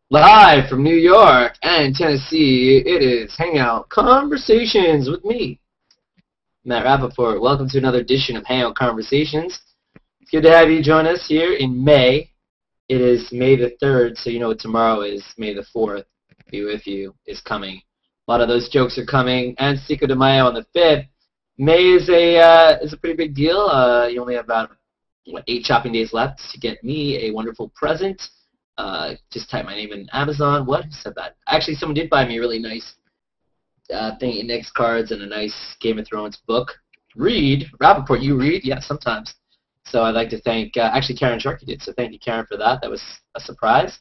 Live from New York and Tennessee, it is Hangout Conversations with me, Matt Rappaport. Welcome to another edition of Hangout Conversations. It's good to have you join us here in May. It is May the 3rd, so you know what tomorrow is. May the 4th, be with you, is coming. A lot of those jokes are coming, and Cinco de Mayo on the 5th. May is a pretty big deal. You only have about 8 shopping days left to get me a wonderful present. Just type my name in Amazon. What? Who said that? Actually, someone did buy me a really nice thing, index cards, and a nice Game of Thrones book. Read? Rappaport, you read? Yeah, sometimes. So I'd like to thank, actually Karen Sharkey did, so thank you, Karen, for that. That was a surprise.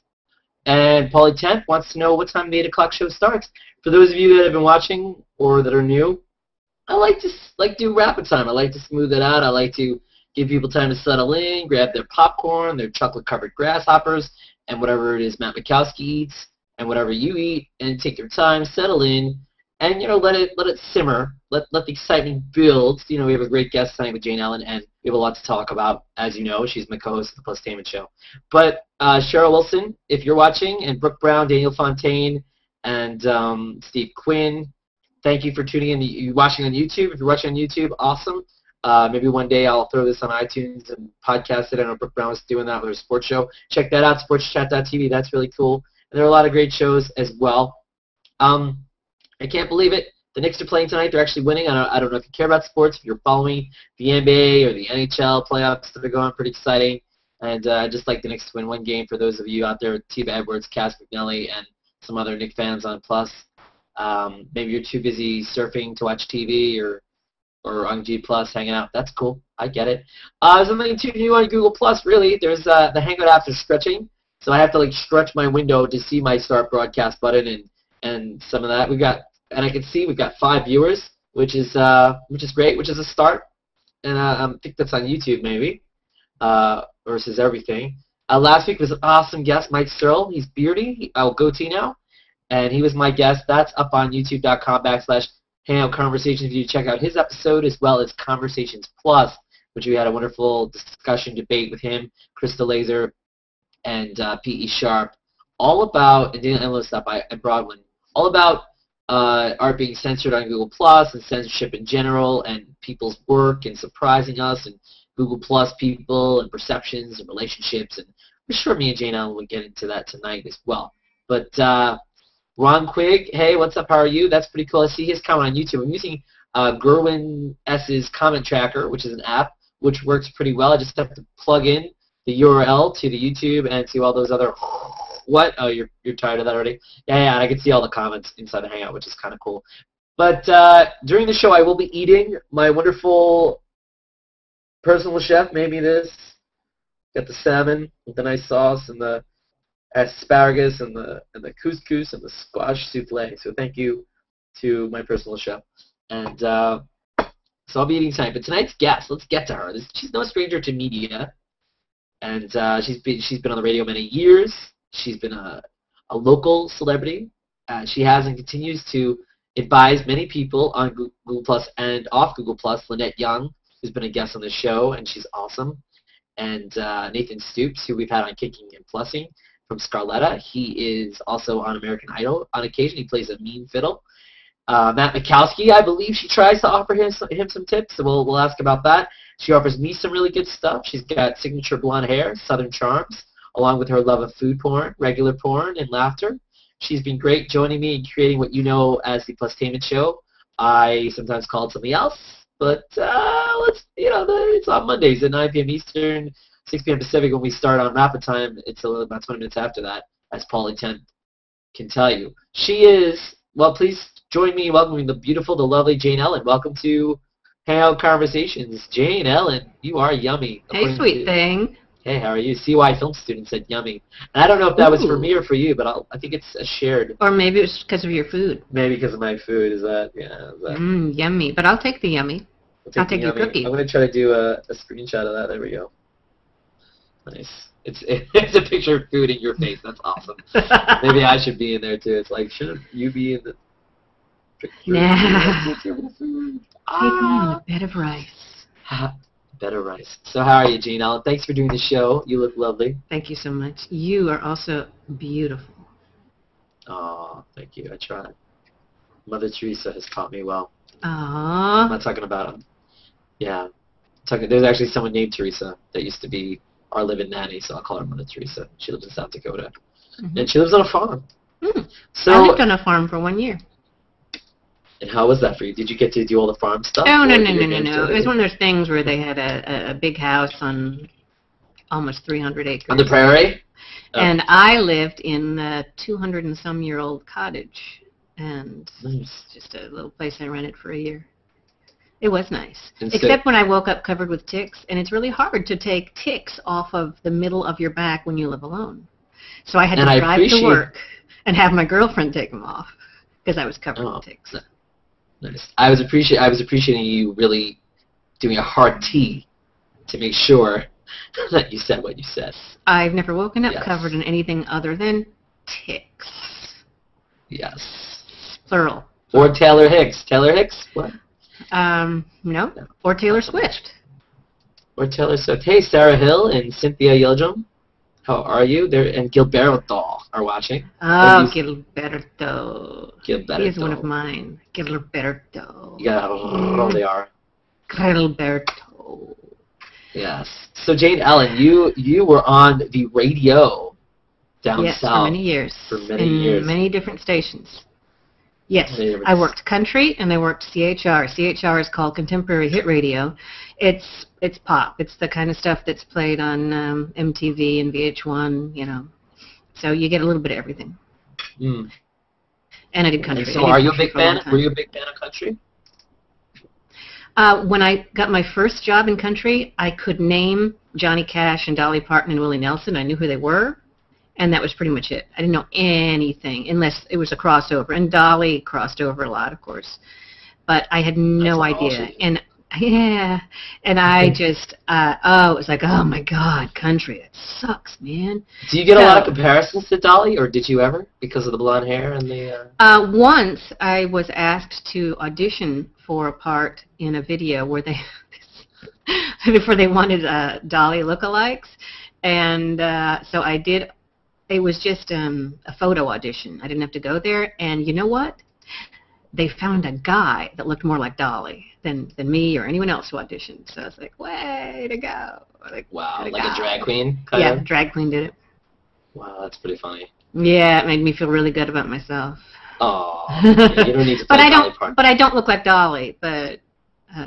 And Paulie 10th wants to know what time the 8 o'clock show starts. For those of you that have been watching or that are new, I like to do rapid time. I like to smooth it out. I like to give people time to settle in, grab their popcorn, their chocolate-covered grasshoppers, and whatever it is Matt Makowsky eats, and whatever you eat, and take your time, settle in, and let it simmer, let the excitement build. We have a great guest tonight with Jane Ellen, and we have a lot to talk about. As you know, she's my co-host of the PLUStainment Show. But Cheryl Wilson, if you're watching, and Brooke Brown, Daniel Fontaine, and Steve Quinn, thank you for tuning in. You're watching on YouTube. If you're watching on YouTube, awesome. Maybe one day I'll throw this on iTunes and podcast it. I know Brooke Brown was doing that with her sports show. Check that out, sportschat.tv. That's really cool. And there are a lot of great shows as well. I can't believe it. The Knicks are playing tonight. They're actually winning. I don't know if you care about sports, if you're following the NBA or the NHL playoffs that are going, pretty exciting. And I'd just like the Knicks to win one game for those of you out there, Tiva Edwards, Cass McNelly, and some other Knicks fans on Plus. Maybe you're too busy surfing to watch TV or on G Plus hanging out. That's cool. I get it. There's something too new on Google Plus. Really, there's the Hangout app is stretching, so I have to stretch my window to see my start broadcast button and some of that. I can see we've got 5 viewers, which is great, which is a start. And I think that's on YouTube maybe versus everything. Last week was an awesome guest, Mike Searle. He's beardy, goatee now, and he was my guest. That's up on YouTube.com/Hangout Conversations. You check out his episode as well as Conversations Plus, which we had a wonderful discussion debate with him, Krista Laser, and P.E. Sharp, all about, and Daniel Ellen stuff and Broadwin, all about art being censored on Google Plus and censorship in general and people's work and surprising us and Google Plus people and perceptions and relationships. And I'm sure me and Jane Ellen will get into that tonight as well. But Ron Quigg, hey, what's up? How are you? That's pretty cool. I see his comment on YouTube. I'm using Gerwin S's comment tracker, which is an app, which works pretty well. I just have to plug in the URL to the YouTube and to all those other what? Oh, you're tired of that already? Yeah, and I can see all the comments inside the Hangout, which is kind of cool. But during the show, I will be eating my wonderful personal chef made me this. Got the salmon with the nice sauce and the asparagus and the couscous and the squash souffle. So thank you to my personal chef. And so I'll be eating tonight. But tonight's guest, let's get to her. She's no stranger to media, and she's been on the radio many years. She's been a local celebrity. She has and continues to advise many people on Google Plus and off Google Plus. Lynette Young, who's been a guest on the show, and she's awesome. And Nathan Stoops, who we've had on Kicking and Plussing from Scarletta. He is also on American Idol on occasion. He plays a mean fiddle. Matt Makowsky, I believe she tries to offer him some tips, so we'll ask about that. She offers me some really good stuff. She's got signature blonde hair, Southern charms, along with her love of food porn, regular porn, and laughter. She's been great joining me in creating what you know as the PLUStainment Show. I sometimes call it something else, but it's on Mondays at 9 p.m. Eastern, 6 p.m. Pacific when we start on Rapid Time. It's about 20 minutes after that, as Paulie 10 can tell you. She is, well, please join me in welcoming the beautiful, the lovely Jane Ellen. Welcome to Hangout Conversations. Jane Ellen, you are yummy. Hey, sweet thing. Hey, how are you? CY film student said yummy. And I don't know if that was for me or for you, but I think it's a shared. Or maybe it was because of your food. Maybe because of my food. Is that, yeah. Yummy. But I'll take the yummy. I'll take your cookie. I'm going to try to do a screenshot of that. There we go. Nice. It's a picture of food in your face. That's awesome. Maybe I should be in there, too. It's like, shouldn't you be in the picture? Nah. Taking a bed of rice. Better rice. So how are you, Jane Ellen? Thanks for doing the show. You look lovely. Thank you so much. You are also beautiful. Oh, thank you. I tried. Mother Teresa has taught me well. Aww. I'm not talking about him. Yeah. There's actually someone named Teresa that used to be our live-in nanny, so I'll call her Mother Teresa. She lives in South Dakota. Mm-hmm. And she lives on a farm. Mm. So, I lived on a farm for 1 year. And how was that for you? Did you get to do all the farm stuff? Oh, no. It was one of those things where they had a big house on almost 300 acres. On the prairie? Oh. And I lived in a 200-and-some-year-old cottage. And nice. Just a little place I rented for a year. It was nice. And except when I woke up covered with ticks, and it's really hard to take ticks off of the middle of your back when you live alone. So I had to drive to work and have my girlfriend take them off because I was covered with ticks. Nice. I was appreciating you really doing a hard T to make sure that you said what you said. I've never woken up covered in anything other than ticks. Yes. Plural. Or Taylor Hicks. Taylor Hicks? What? No. Or Taylor Swift. Or Taylor Swift. Hey, Sarah Hill and Cynthia Yildirim. How are you? And Gilberto are watching. Oh, Gilberto. Gilberto. He is one of mine. Gilberto. Yeah, oh, they are. Gilberto. Yes. So, Jane Ellen, you were on the radio down south. Yes, for many years. For many years. In many different stations. Yes, I worked country and I worked CHR. CHR is called Contemporary Hit Radio. It's pop. It's the kind of stuff that's played on MTV and VH1, you know. So you get a little bit of everything. Mm. And I did country. And so are you a big fan? Were you a big fan of country? When I got my first job in country, I could name Johnny Cash and Dolly Parton and Willie Nelson. I knew who they were. And that was pretty much it. I didn't know anything unless it was a crossover. And Dolly crossed over a lot, of course. But I had no idea. Awesome. And and I just, it was like, oh my God, country, it sucks, man. Do you get a lot of comparisons to Dolly, or did you ever, because of the blonde hair and the... Once I was asked to audition for a part in a video where they, before they wanted Dolly lookalikes. And so I did. It was just a photo audition. I didn't have to go there. And you know what? They found a guy that looked more like Dolly than me or anyone else who auditioned. So I was like, way to go. Like, wow, like a drag queen? Yeah, drag queen did it. Wow, that's pretty funny. Yeah, it made me feel really good about myself. Oh, you don't need to play Dolly Parton. But I don't look like Dolly. But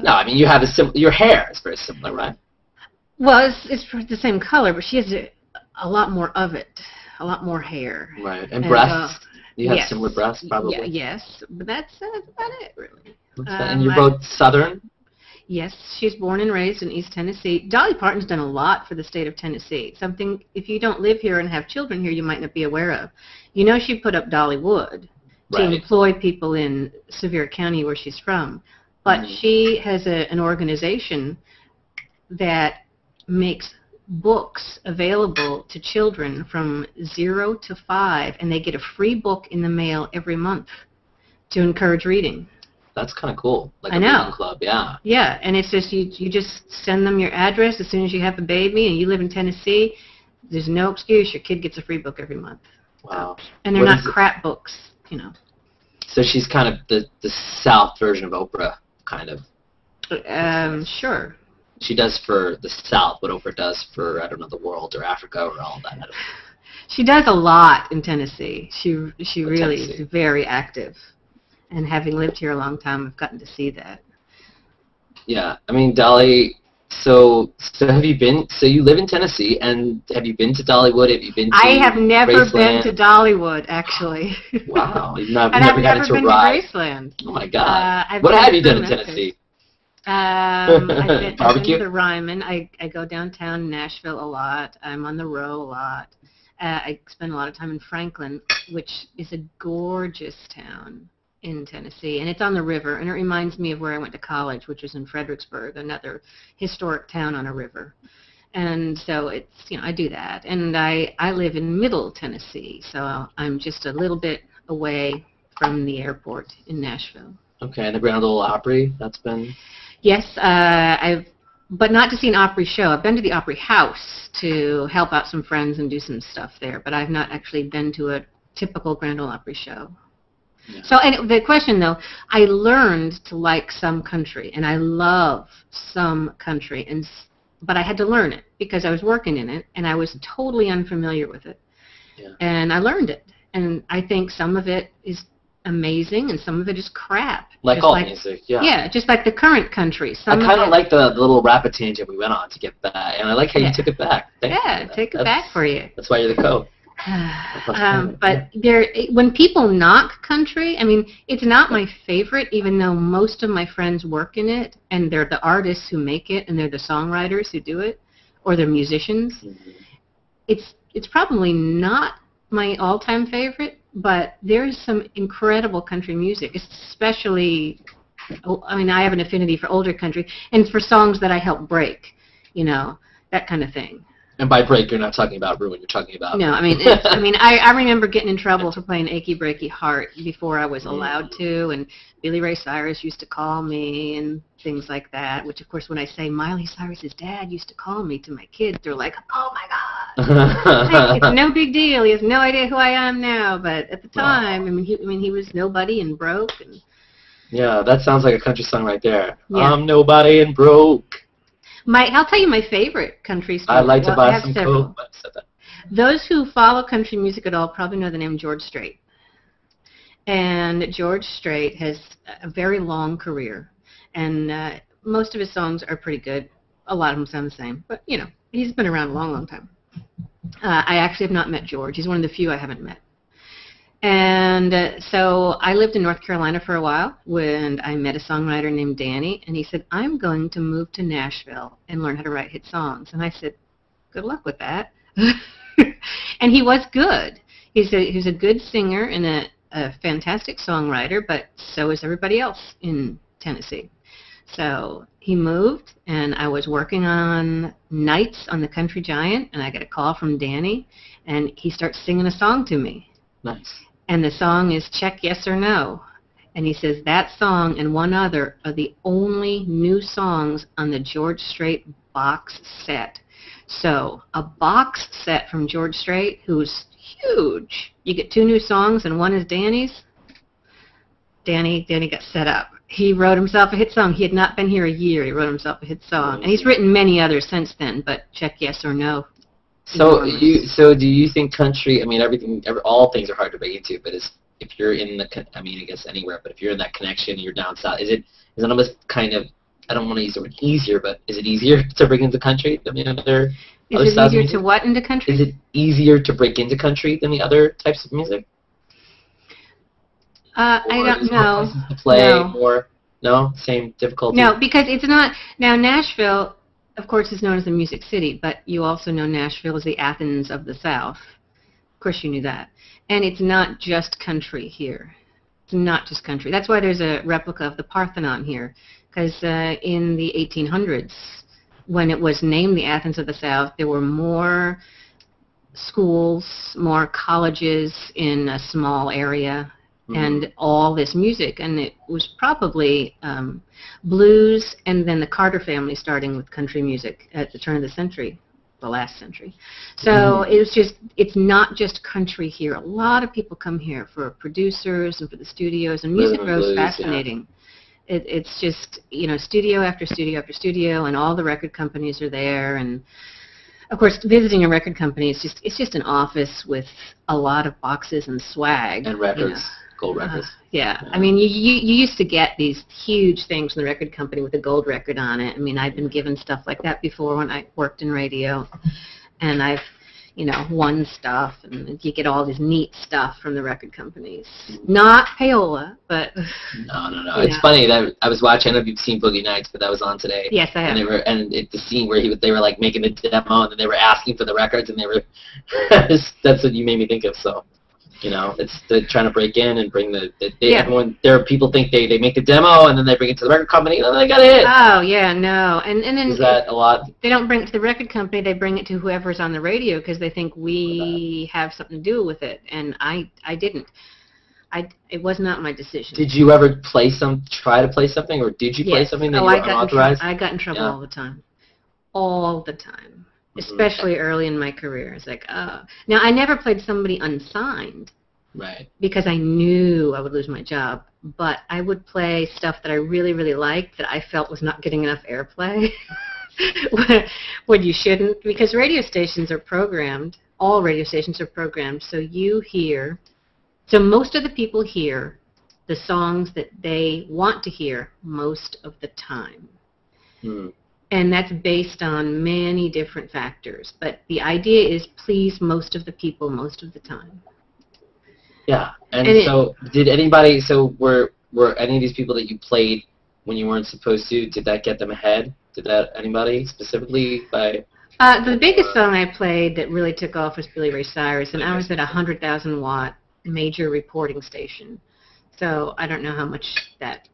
no, I mean, you have your hair is very similar, right? Well, it's the same color, but she has a lot more of it. A lot more hair. Right. And breasts? You have similar breasts, probably? Yeah, yes. But that's about it, really. And you're both Southern? Yes. She's born and raised in East Tennessee. Dolly Parton's done a lot for the state of Tennessee. Something, if you don't live here and have children here, you might not be aware of. You know she put up Dollywood to employ people in Sevier County where she's from. But she has an organization that makes books available to children from 0 to 5, and they get a free book in the mail every month to encourage reading. That's kind of cool. Like I know. A reading club, yeah. Yeah, and it's just you just send them your address as soon as you have a baby and you live in Tennessee. There's no excuse. Your kid gets a free book every month. Wow. And they're not crap books, you know. So she's kind of the South version of Oprah, kind of. Sure. She does for the South what Oprah does for, I don't know, the world or Africa or all that. I don't know. She does a lot in Tennessee. She really is very active. And having lived here a long time, I've gotten to see that. Yeah. I mean, Dolly, so have you been, so you live in Tennessee, and have you been to Dollywood? Have you been to I have never Graceland? Been to Dollywood, actually. Wow. You've and never I've gotten never to been ride. to Graceland. Oh, my God. What have you done in Tennessee? I've been to the Ryman. I go downtown Nashville a lot. I'm on the Row a lot. I spend a lot of time in Franklin, which is a gorgeous town in Tennessee, and it's on the river, and it reminds me of where I went to college, which was in Fredericksburg, another historic town on a river. And so it's, you know, I do that. And I live in Middle Tennessee, so I'm just a little bit away from the airport in Nashville. Okay, and the Grand Ole Opry, that's been... Yes, but not to see an Opry show. I've been to the Opry House to help out some friends and do some stuff there, but I've not actually been to it typical Grand Ole Opry show. Yeah. So, and the question though, I learned to like some country, and I love some country, but I had to learn it because I was working in it, and I was totally unfamiliar with it. Yeah. And I learned it, and I think some of it is amazing, and some of it is crap. Like all music, yeah. Yeah, just like the current country. I kind of like the little rapid tangent we went on to get back, and I like how you took it back. Take it back for you. That's why you're the co. But when people knock country, I mean, it's not my favorite, even though most of my friends work in it, and they're the artists who make it, and they're the songwriters who do it, or they're musicians. Mm-hmm. It's probably not my all-time favorite, but there's some incredible country music, especially, I mean, I have an affinity for older country, and for songs that I help break, you know, that kind of thing. And by break, you're not talking about ruin. You're talking about... No, I mean, I remember getting in trouble for playing Achy Breaky Heart before I was allowed to, and Billy Ray Cyrus used to call me and things like that, which, of course, when I say Miley Cyrus's dad used to call me to my kids, they're like, oh, my God. It's no big deal. He has no idea who I am now, but at the time, I mean, he was nobody and broke. And yeah, that sounds like a country song right there. Yeah. I'm nobody and broke. I'll tell you my favorite country song. I'd like to buy some Coke. Those who follow country music at all probably know the name George Strait. And George Strait has a very long career. And most of his songs are pretty good. A lot of them sound the same. But, you know, he's been around a long, long time. I actually have not met George. He's one of the few I haven't met. And so I lived in North Carolina for a while when I met a songwriter named Danny, and he said, I'm going to move to Nashville and learn how to write hit songs. And I said, good luck with that. And he was good. He's a good singer and a fantastic songwriter, but so is everybody else in Tennessee. So he moved, and I was working on nights on the Country Giant, and I got a call from Danny, and he starts singing a song to me. Nice. And the song is Check Yes or No. And he says that song and one other are the only new songs on the George Strait box set. So a box set from George Strait, who's huge. You get 2 new songs, and one is Danny's. Danny got set up. He wrote himself a hit song. He had not been here a year. He wrote himself a hit song. And he's written many others since then, but Check Yes or No. So do you think country, I mean, all things are hard to break into, but if you're in the, I mean, I guess anywhere, but if you're in that connection, you're down south, is it almost kind of, I don't want to use the word easier, but is it easier to break into country than the other Is it easier to what into country? Is it easier to break into country than the other types of music? I don't know. To play more? No? Same difficulty? No, because it's not, now Nashville, of course, is known as the Music City, but you also know Nashville is the Athens of the South. Of course you knew that. And it's not just country here. It's not just country. That's why there's a replica of the Parthenon here, because in the 1800s, when it was named the Athens of the South, there were more schools, more colleges in a small area, and all this music, and it was probably blues, and then the Carter family starting with country music at the turn of the century, the last century. So it's not just country here. A lot of people come here for producers and for the studios, and music grows fascinating. Yeah. It's just, you know, studio after studio after studio, and all the record companies are there, and of course, visiting a record company is just an office with a lot of boxes and swag. And records. You know. Gold records. Yeah. I mean, you used to get these huge things from the record company with a gold record on it. I mean, I've been given stuff like that before when I worked in radio, and I've, you know, won stuff, and you get all this neat stuff from the record companies. Not payola, but... No. It's funny that I was watching, I don't know if you've seen Boogie Nights, but that was on today. Yes, I have. And the scene where they were like making the demo, and then they were asking for the records, and they were... That's what you made me think of, so... You know, they're trying to break in and bring everyone. People think they make the demo and then they bring it to the record company and then they got a hit. Oh yeah, no, and then is that a lot? They don't bring it to the record company. They bring it to whoever's on the radio because they think we have something to do with it, and I didn't. It was not my decision. Did you ever try to play something, or did you play something that you were unauthorized? I got in trouble all the time, all the time. Especially early in my career. It's like, oh. Now, I never played somebody unsigned, Right. Because I knew I would lose my job. But I would play stuff that I really, really liked that I felt was not getting enough airplay when you shouldn't. Because radio stations are programmed, all radio stations are programmed, so most of the people hear the songs that they want to hear most of the time. Mm. And that's based on many different factors. But the idea is please most of the people most of the time. Yeah. And so were any of these people that you played when you weren't supposed to, did that get them ahead? Did that anybody specifically by... The biggest song I played that really took off was Billy Ray Cyrus, and I was at a 100,000-watt major reporting station. So I don't know how much that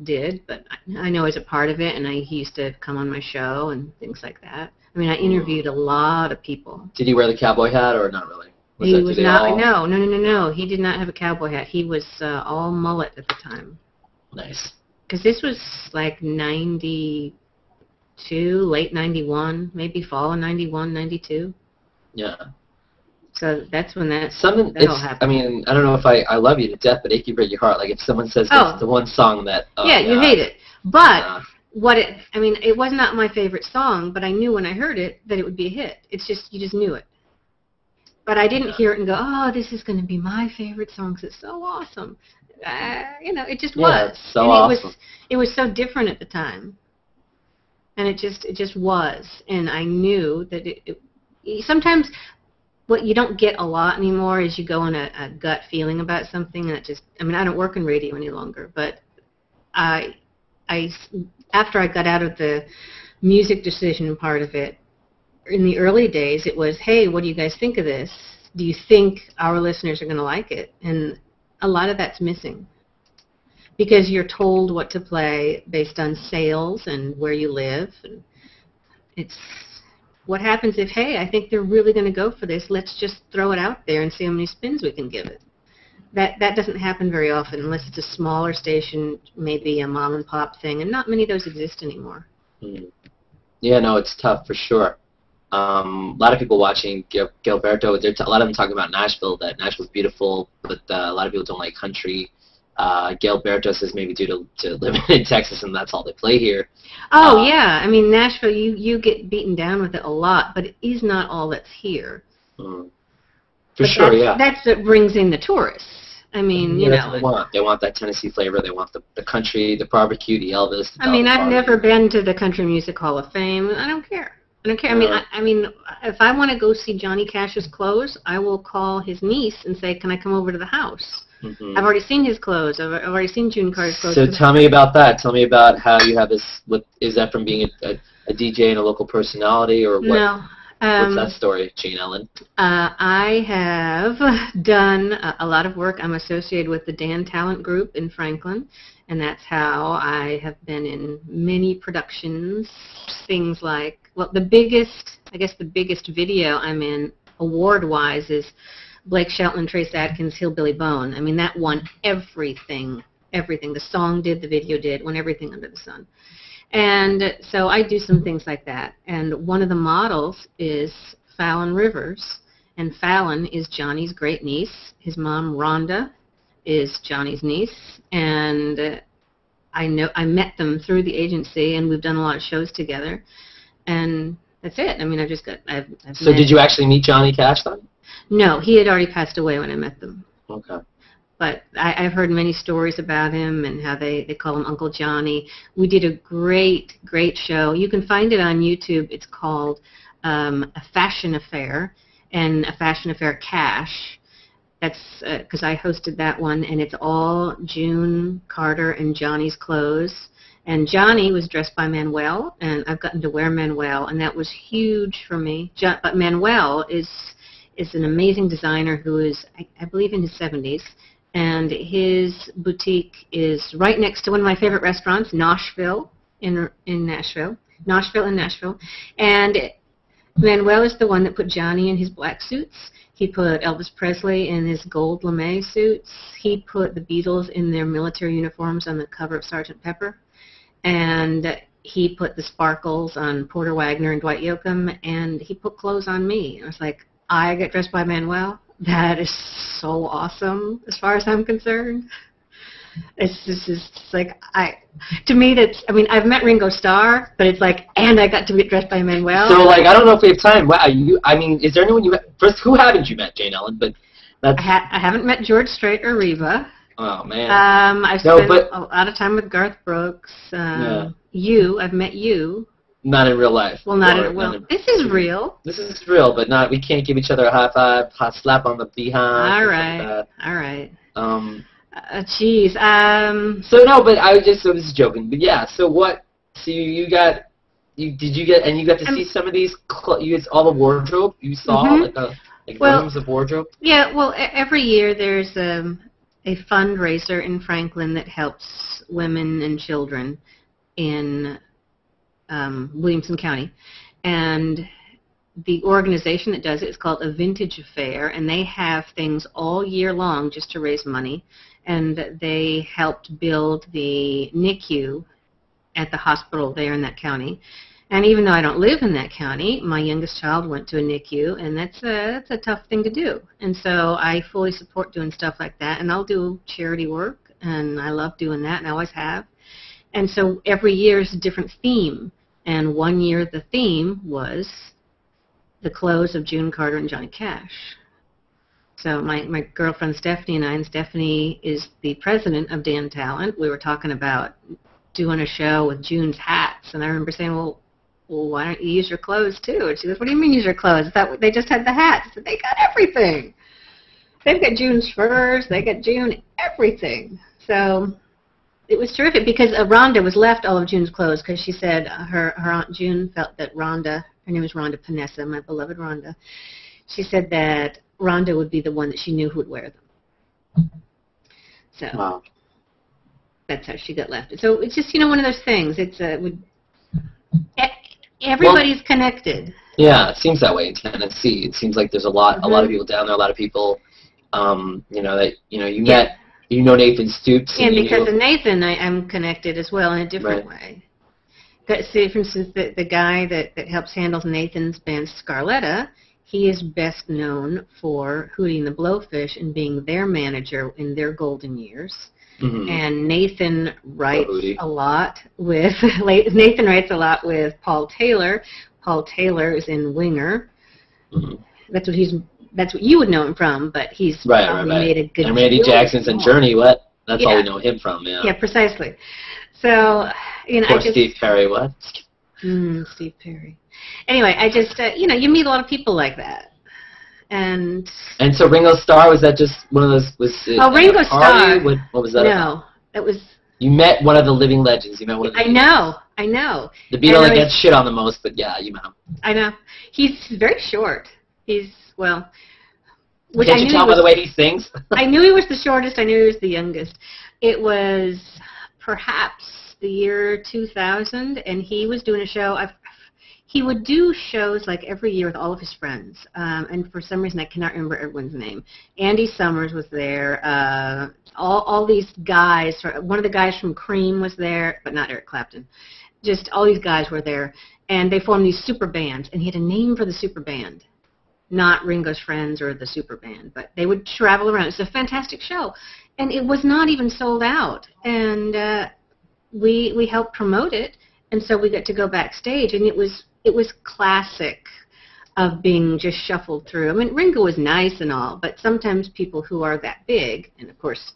did, but I know I was a part of it, and he used to come on my show and things like that. I mean, I interviewed a lot of people. Did he wear the cowboy hat or not really? He was not. No. He did not have a cowboy hat. He was all mullet at the time. Nice. Because this was like 92, late 91, maybe fall of 91, 92. Yeah. So that's when that'll happen. I mean, I don't know if I love you to death, but Achy Break Your Heart. Like if someone says that's the one song that... you hate it. But it was not my favorite song, but I knew when I heard it that it would be a hit. It's just, you just knew it. But I didn't hear it and go, oh, this is going to be my favorite song because it's so awesome. It just was. It's so awesome. It was so different at the time. And it just was. And I knew that sometimes what you don't get a lot anymore is you go on a gut feeling about something, and I don't work in radio any longer, but after I got out of the music decision part of it, in the early days, it was, hey, what do you guys think of this? Do you think our listeners are going to like it? And a lot of that's missing because you're told what to play based on sales and where you live. And it's what happens if, hey, I think they're really going to go for this. Let's just throw it out there and see how many spins we can give it. That doesn't happen very often unless it's a smaller station, maybe a mom and pop thing, and not many of those exist anymore. Mm. Yeah, no, it's tough for sure. A lot of people watching Gilberto, a lot of them talking about Nashville, that Nashville's beautiful, but a lot of people don't like country. Gilberto says maybe due to living in Texas and that's all they play here. Oh, yeah. I mean, Nashville, you get beaten down with it a lot, but it is not all that's here. For but sure, yeah. That's what brings in the tourists. I mean, that's what they want. They want that Tennessee flavor. They want the country, the barbecue, the Elvis. I've never been to the Country Music Hall of Fame. I don't care. I mean, if I want to go see Johnny Cash's clothes, I will call his niece and say, can I come over to the house? Mm-hmm. I've already seen his clothes. I've already seen June Carter's clothes. So tell me about that. Tell me about how you have this. Is that from being a DJ and a local personality, or what? No. What's that story, Jane Ellen? I have done a lot of work. I'm associated with the Dan Talent Group in Franklin, and that's how I have been in many productions. Things like, well, the biggest video I'm in award-wise is Blake Shelton and Trace Adkins' Hillbilly Bone. I mean, that won everything. The song did, the video did, won everything under the sun. And so I do some things like that. And one of the models is Fallon Rivers. And Fallon is Johnny's great niece. His mom, Rhonda, is Johnny's niece. And I met them through the agency, and we've done a lot of shows together. And that's it. I mean, So did you actually meet Johnny Cash then? No, he had already passed away when I met them. Okay. But I've heard many stories about him and how they call him Uncle Johnny. We did a great show. You can find it on YouTube. It's called A Fashion Affair and A Fashion Affair Cash. That's because I hosted that one, and it's all June Carter and Johnny's clothes. And Johnny was dressed by Manuel, and I've gotten to wear Manuel, and that was huge for me. But Manuel is an amazing designer who is, I believe, in his 70s. And his boutique is right next to one of my favorite restaurants, Nashville in Nashville. And Manuel is the one that put Johnny in his black suits. He put Elvis Presley in his gold lame suits. He put the Beatles in their military uniforms on the cover of Sgt. Pepper. And he put the sparkles on Porter Wagner and Dwight Yoakam. And he put clothes on me. I was like, I get dressed by Manuel. that is so awesome as far as I'm concerned. It's just like, to me, that's, I mean, I've met Ringo Starr, but it's like, and I got to get dressed by Manuel. So, like, I don't know if we have time. Wow, I mean, is there anyone you met? First, who haven't you met, Jane Ellen? But that's... I haven't met George Strait or Reba. Oh, man. I've spent a lot of time with Garth Brooks. I've met you. Not in real life. Well, this is real. This is real, but not, we can't give each other a high five, hot slap on the behind. All right. All right. Jeez. So no, but I was just joking. But yeah, so what? So you got to see some of these. You had all the wardrobe. You saw rooms of wardrobe. Yeah. Well, every year there's a fundraiser in Franklin that helps women and children in Williamson County, and the organization that does it is called A Vintage Affair, and they have things all year long just to raise money. And they helped build the NICU at the hospital there in that county. And even though I don't live in that county, my youngest child went to a NICU, and that's a tough thing to do. And so I fully support doing stuff like that, and I'll do charity work, and I love doing that, and I always have. And so every year is a different theme. And one year the theme was the clothes of June Carter and Johnny Cash. So my girlfriend Stephanie and Stephanie is the president of Dan Talent. We were talking about doing a show with June's hats, and I remember saying, well, why don't you use your clothes too? And she goes, what do you mean use your clothes? They just had the hats. I said, they got everything. They've got June's furs. They got June everything. So it was terrific because Rhonda was left all of June's clothes because she said her Aunt June felt that Rhonda, her name was Rhonda Panessa, my beloved Rhonda, she said that Rhonda would be the one that she knew who would wear them. So wow. That's how she got left. So it's just, one of those things. It's everybody's connected. Yeah, it seems that way in Tennessee. It seems like there's a lot of people down there, a lot of people, that you met. You know Nathan Stoops. And because of Nathan, I'm connected as well in a different way. See, for instance, the guy that helps handle Nathan's band, Scarletta, he is best known for Hootie and the Blowfish and being their manager in their golden years. Mm-hmm. And Nathan writes a lot with Paul Taylor. Paul Taylor is in Winger. Mm-hmm. That's what you would know him from, but he's made a good. And Randy Jackson's in Journey. That's all we know him from. Yeah. Yeah, precisely. So Steve Perry. What? Steve Perry. Anyway, I just you meet a lot of people like that, and so Ringo Starr, was that just one of those? Ringo Starr. What was that? No, it was. You met one of the living legends. You met one of the. I know. The Beatle that gets shit on the most, but yeah, you met him. I know. He's very short. He's Can't you tell by the way he sings? I knew he was the shortest. I knew he was the youngest. It was perhaps the year 2000, and he was doing a show. He would do shows like every year with all of his friends, and for some reason I cannot remember everyone's name. Andy Summers was there. All these guys. One of the guys from Cream was there, but not Eric Clapton. Just all these guys were there, and they formed these super bands, and he had a name for the super band. Not Ringo's Friends or the super band, but they would travel around. It's a fantastic show, and it was not even sold out. And we helped promote it, and so we got to go backstage, and it was classic of being just shuffled through. I mean, Ringo was nice and all, but sometimes people who are that big, and of course,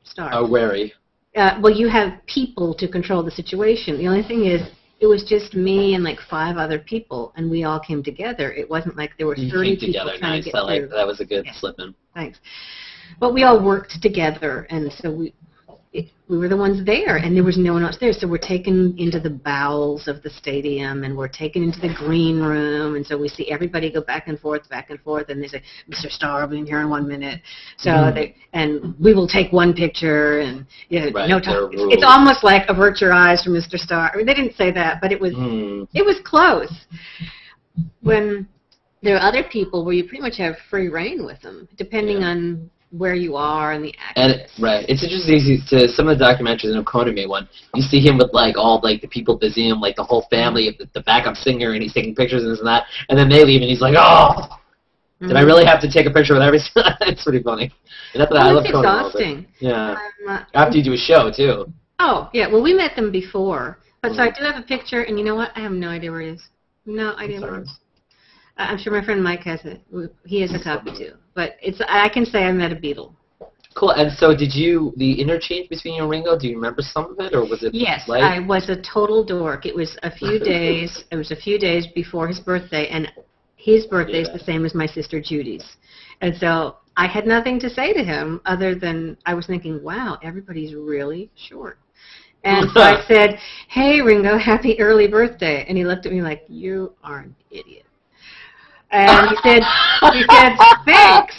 Starr, are wary. Well, you have people to control the situation. The only thing is, it was just me and like 5 other people, and we all came together. It wasn't like there were 30 people trying to get through. That was a good slip-in. Thanks. But we all worked together, and so we were the ones there, and there was no one else there. So we're taken into the bowels of the stadium, and we're taken into the green room, and so we see everybody go back and forth, and they say, Mr. Starr will be in here in 1 minute. So and we will take one picture, and no time. It's almost like avert your eyes from Mr. Starr. I mean, they didn't say that, but it was close. When there are other people where you pretty much have free reign with them, depending on where you are and the actors. It's just easy to some of the documentaries, and Conan made one. You see him with all the people busy him, like the whole family of the backup singer, and he's taking pictures and this and that, and then they leave, and he's like, oh, Did I really have to take a picture with every? It's pretty funny. And that's what I love it's Conan exhausting. Yeah. After you do a show too. Oh yeah. Well, we met them before, but so I do have a picture, and you know what? I have no idea where it is. No idea where it is. I'm sure my friend Mike has it. He has a copy too. But I can say I met a Beatle. Cool. And so did you, the interchange between you and Ringo, do you remember some of it, or was it Yes, late? I was a total dork. It was a few days, before his birthday, and his birthday is the same as my sister Judy's. And so I had nothing to say to him other than I was thinking, wow, everybody's really short. And so I said, hey, Ringo, happy early birthday. And he looked at me like, you are an idiot. And he said, thanks.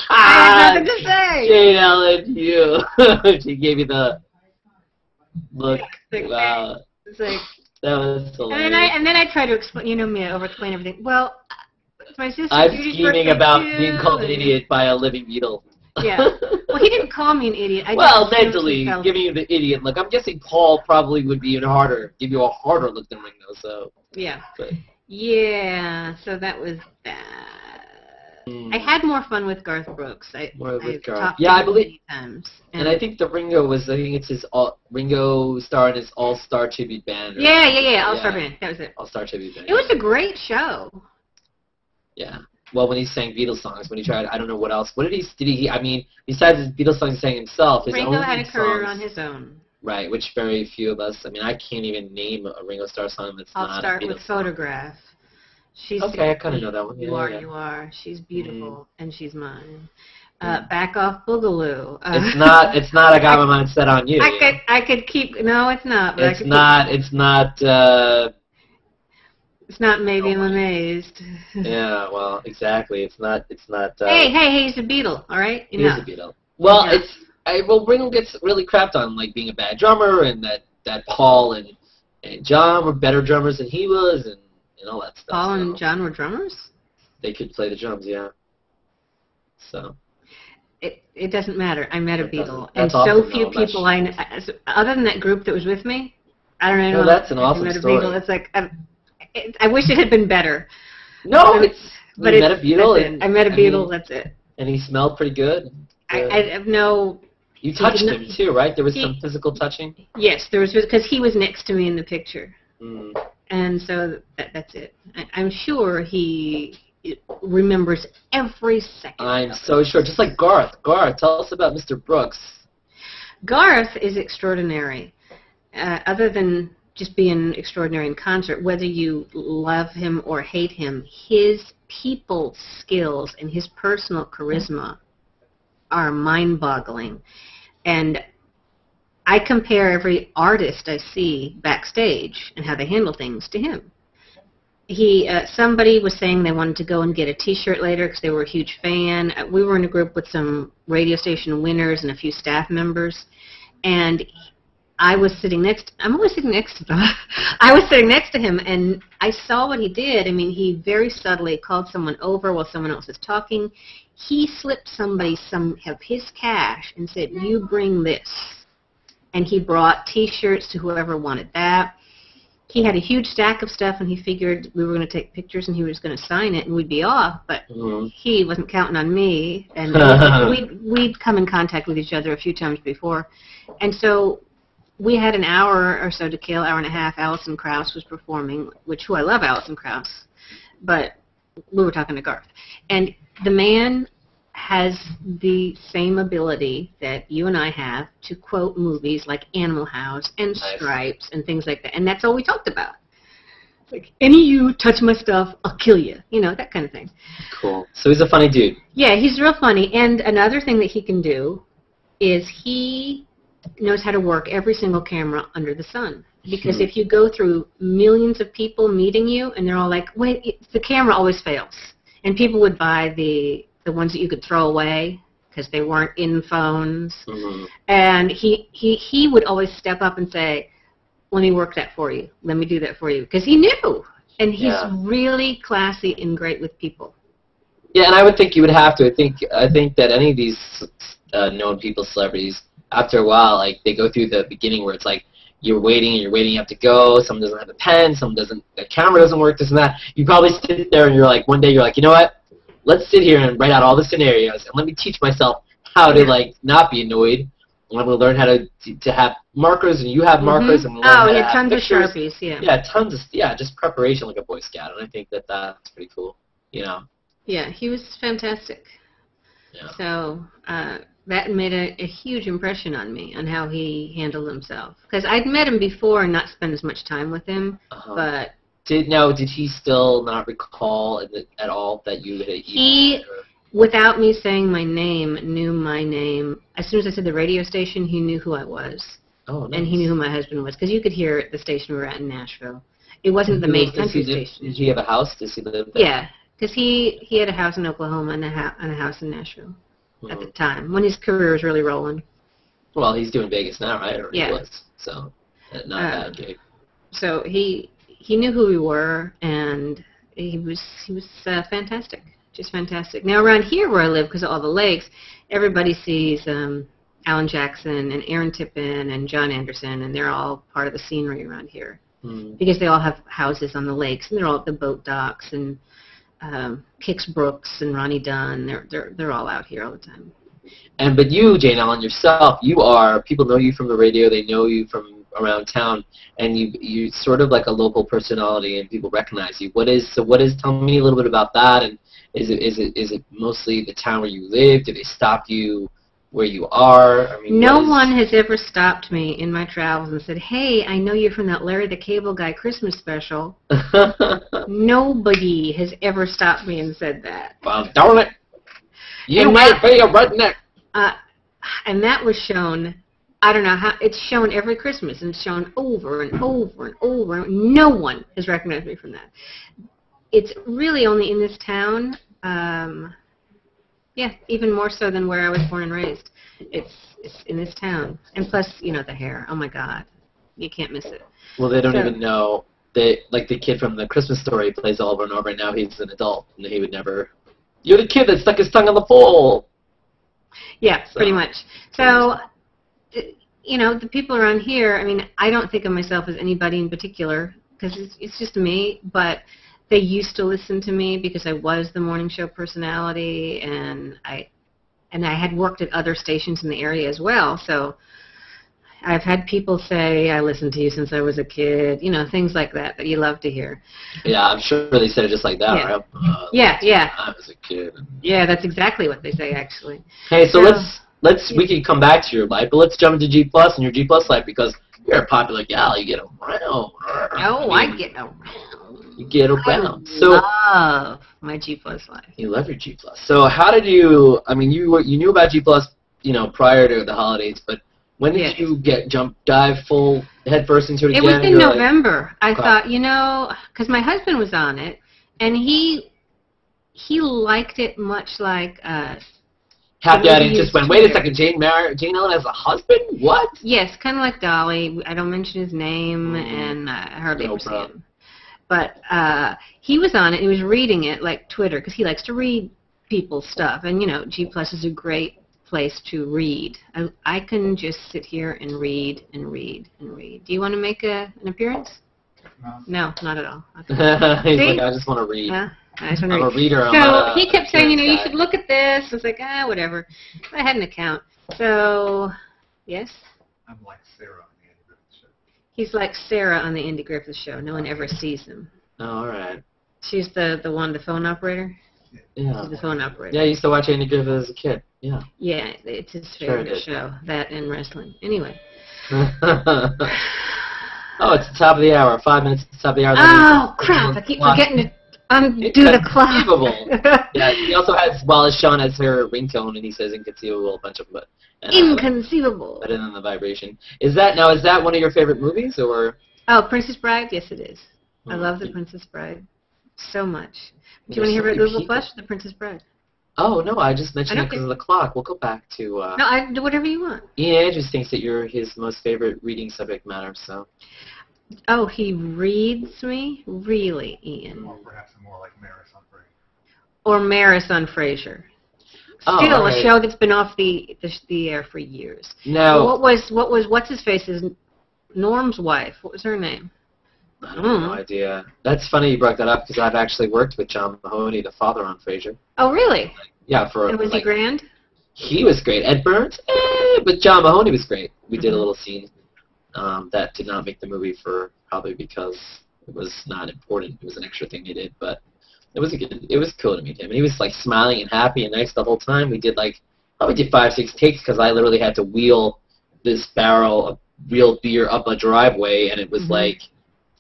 I had nothing to say. Jane Ellen, you. She gave you the look. Wow. It's like, that was hilarious. And then I try to explain, you know me, I over-explain everything. Well, my sister I'm Judy's scheming about being called an idiot by a living Beatle. Yeah. Well, he didn't call me an idiot. Mentally, giving you the idiot look. I'm guessing Paul probably would be even harder, give you a harder look than Ringo, so. Yeah. But. Yeah, so that was that. I had more fun with Garth Brooks. I talked to him many times. And I think the Ringo was, I think it's his Ringo Starr and his All-Star Tribute Band. Yeah, All-Star Band. That was it. All-Star Tribute Band. It was a great show. Yeah. Well, when he sang Beatles songs, when he tried, I don't know what else. What did he, I mean, besides his Beatles songs he sang himself, his Ringo own had a career songs, on his own. Right, which very few of us, I mean, I can't even name a Ringo Starr song that's not a Beatles song. I'll start with Photograph. She's okay, I kind of know that one. You are. She's beautiful, and she's mine. Back Off Boogaloo. It's not I Got My Mind Set on You. I could keep, no, it's not. But it's not Maybe I'm Amazed. Yeah, well, exactly. It's not. Hey, he's a Beatle, all right? He's a Beatle. Well, Ringo gets really crapped on, like being a bad drummer, and that Paul and John were better drummers than he was, and all that stuff. Paul and John were drummers? They could play the drums, yeah. So. It doesn't matter. I met a Beatle, and so few people I know, other than that group that was with me. I don't know. Well, that's an awesome story. Beatle. It's like I wish it had been better. No, you met a Beatle. I met a Beatle. That's it. And he smelled pretty good. I have no. You touched him too, right? There was some physical touching. Yes, there was, because he was next to me in the picture, mm. and so that's it. I'm sure he remembers every second. I'm so sure. Just like Garth. Garth, tell us about Mr. Brooks. Garth is extraordinary. Other than just being extraordinary in concert, whether you love him or hate him, his people skills and his personal charisma are mind-boggling. And I compare every artist I see backstage and how they handle things to him. Somebody was saying they wanted to go and get a T-shirt later because they were a huge fan. We were in a group with some radio station winners and a few staff members, and I was sitting next. I'm always sitting next to them. I was sitting next to him, and I saw what he did. I mean, he very subtly called someone over while someone else was talking. He slipped somebody some of his cash and said, "You bring this," and he brought T-shirts to whoever wanted that. He had a huge stack of stuff, and he figured we were going to take pictures, and he was going to sign it, and we'd be off. But he wasn't counting on me, and we'd come in contact with each other a few times before, and so we had an hour or so to kill, hour and a half. Alison Krauss was performing, who I love Alison Krauss, but we were talking to Garth. And the man has the same ability that you and I have to quote movies like Animal House and Stripes and things like that. And that's all we talked about. Like, any of you touch my stuff, I'll kill you. You know, that kind of thing. Cool. So he's a funny dude. Yeah, he's real funny. And another thing that he can do is he knows how to work every single camera under the sun. Because if you go through millions of people meeting you, and they're all like, wait, the camera always fails. And people would buy the ones that you could throw away because they weren't in phones. And he would always step up and say, let me work that for you. Let me do that for you. Because he knew. And he's really classy and great with people. Yeah, and I would think you would have to. I think that any of these known people, celebrities, after a while, like, they go through the beginning where it's like, you're waiting and you're waiting, you have to go, someone doesn't have a pen, the camera doesn't work, this and that. You probably sit there and you're like, one day you're like, you know what? Let's sit here and write out all the scenarios and let me teach myself how to like not be annoyed. And I'm going to learn how to have markers, and you have markers, and we'll learn how to have tons pictures. of Sharpies, Just preparation like a Boy Scout, and I think that's pretty cool, you know. Yeah, he was fantastic. Yeah. So that made a huge impression on me on how he handled himself. Because I'd met him before and not spent as much time with him, but... Did he still not recall at all that you had He, without me saying my name, knew my name. As soon as I said the radio station, he knew who I was. Oh, nice. And he knew who my husband was. Because you could hear at the station we were at in Nashville. It wasn't the main country station. Did he have a house? Does he live there? Yeah, because he had a house in Oklahoma and a house in Nashville at the time, when his career was really rolling. Well, he's doing Vegas now, right? Or yeah. He was, so not bad gig. So he knew who we were, and he was fantastic, just fantastic. Now around here where I live, because of all the lakes, everybody sees Alan Jackson and Aaron Tippin and John Anderson, and they're all part of the scenery around here because they all have houses on the lakes, and they're all at the boat docks, and Kix Brooks and Ronnie Dunn, they're all out here all the time. But you, Jane Ellen, yourself, people know you from the radio, they know you from around town, and you sort of like a local personality, and people recognize you. Tell me a little bit about that, and is it mostly the town where you live? Do they stop you where you are? I mean, no one has ever stopped me in my travels and said, hey, I know you're from that Larry the Cable Guy Christmas special. Nobody has ever stopped me and said that. Well, darn it. You might be a redneck. And that was shown, I don't know how, it's shown every Christmas, and it's shown over and over and over. No one has recognized me from that. It's really only in this town, even more so than where I was born and raised. It's in this town. And plus, the hair. Oh, my God. You can't miss it. Well, they don't even know. Like the kid from the Christmas Story plays over and over, and now he's an adult, and he would never... You're the kid that stuck his tongue on the pole. Yeah, pretty much. So, the people around here, I mean, I don't think of myself as anybody in particular, because it's just me, but they used to listen to me because I was the morning show personality, and I had worked at other stations in the area as well, so I've had people say, I listened to you since I was a kid, things like that you love to hear. Yeah, I'm sure they said it just like that, right? Yeah. I was a kid. Yeah, that's exactly what they say, actually. Hey, so we can come back to your life, but let's jump into G Plus and your G Plus life, because you're a popular gal. You get around. Oh, I get around. You get around. I love my G Plus life. You love your G Plus. So how did you? I mean, you knew about G Plus, prior to the holidays, but when did you dive full headfirst into it again? It was in November. I thought, because my husband was on it, and he liked it much like us. Happy Daddy just went, wait a second, Jane Ellen has a husband? What? Yes, kind of like Dolly. I don't mention his name, and I hardly ever see him. But he was on it, and he was reading it like Twitter, because he likes to read people's stuff. And, G Plus is a great place to read. I can just sit here and read and read and read. Do you want to make an appearance? No, not at all. Okay. He's like, I just want to read. I'm a reader. So he kept saying, you should look at this. I was like, whatever. I had an account. So, yes? I'm like Sarah on the Andy Griffith Show. He's like Sarah on the Andy Griffith Show. No one ever sees him. Oh, all right. She's the phone operator? Yeah. She's the phone operator. Yeah, I used to watch Andy Griffith as a kid. Yeah. Yeah, it's his favorite show, that and wrestling. Anyway. Oh, it's the top of the hour. 5 minutes to the top of the hour. Oh, crap. I keep forgetting to undo the clock. Yeah, he also has, Sean has her ringtone, and he says inconceivable a bunch of them. Inconceivable. Better than the vibration. Is that one of your favorite movies, or? Oh, Princess Bride? Yes, it is. I love The Princess Bride so much. Do you want to hear about Google Plus, The Princess Bride? Oh, no, I just mentioned it because of the clock. We'll go back to... No, I do whatever you want. Ian just thinks that you're his most favorite reading subject matter, so... Oh, he reads me? Really, Ian? Or perhaps more like Maris on Frasier. Or Maris on Frasier. Oh, Still right. a show that's been off the air for years. No. What's his face's Norm's wife. What was her name? I have no idea. That's funny you brought that up because I've actually worked with John Mahoney, the father on Frasier. Oh, really? Yeah, for and was he grand? He was great. Ed Burns, but John Mahoney was great. We did a little scene that did not make the movie for probably because it was not important. It was an extra thing he did, but it was cool to meet him. And he was like smiling and happy and nice the whole time. We did probably did 5-6 takes because I literally had to wheel this barrel of real beer up a driveway, and it was like.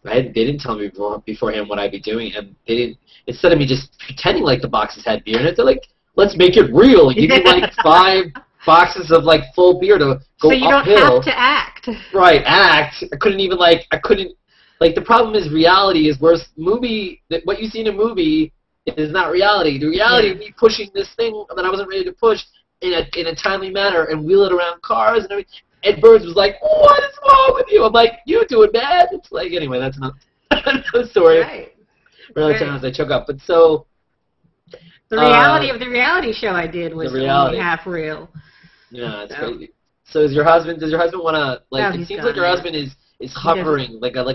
They didn't tell me beforehand what I'd be doing, and they didn't. Instead of me just pretending like the boxes had beer in it, they're like, "Let's make it real." Give me 5 boxes of full beer to go uphill. So you don't have to act. Right, act. I couldn't even the problem is reality is worse. What you see in a movie is not reality. The reality of me pushing this thing that I wasn't ready to push in a timely manner and wheel it around cars and everything. Ed Burns was like, "What is wrong with you?" I'm like, "You're doing bad." It's like, anyway, that's another story. Right. Really times I choke up. But so... The reality of the reality show I did was only half real. Yeah, it's crazy. So does your husband want to, No, it seems like your husband is hovering like a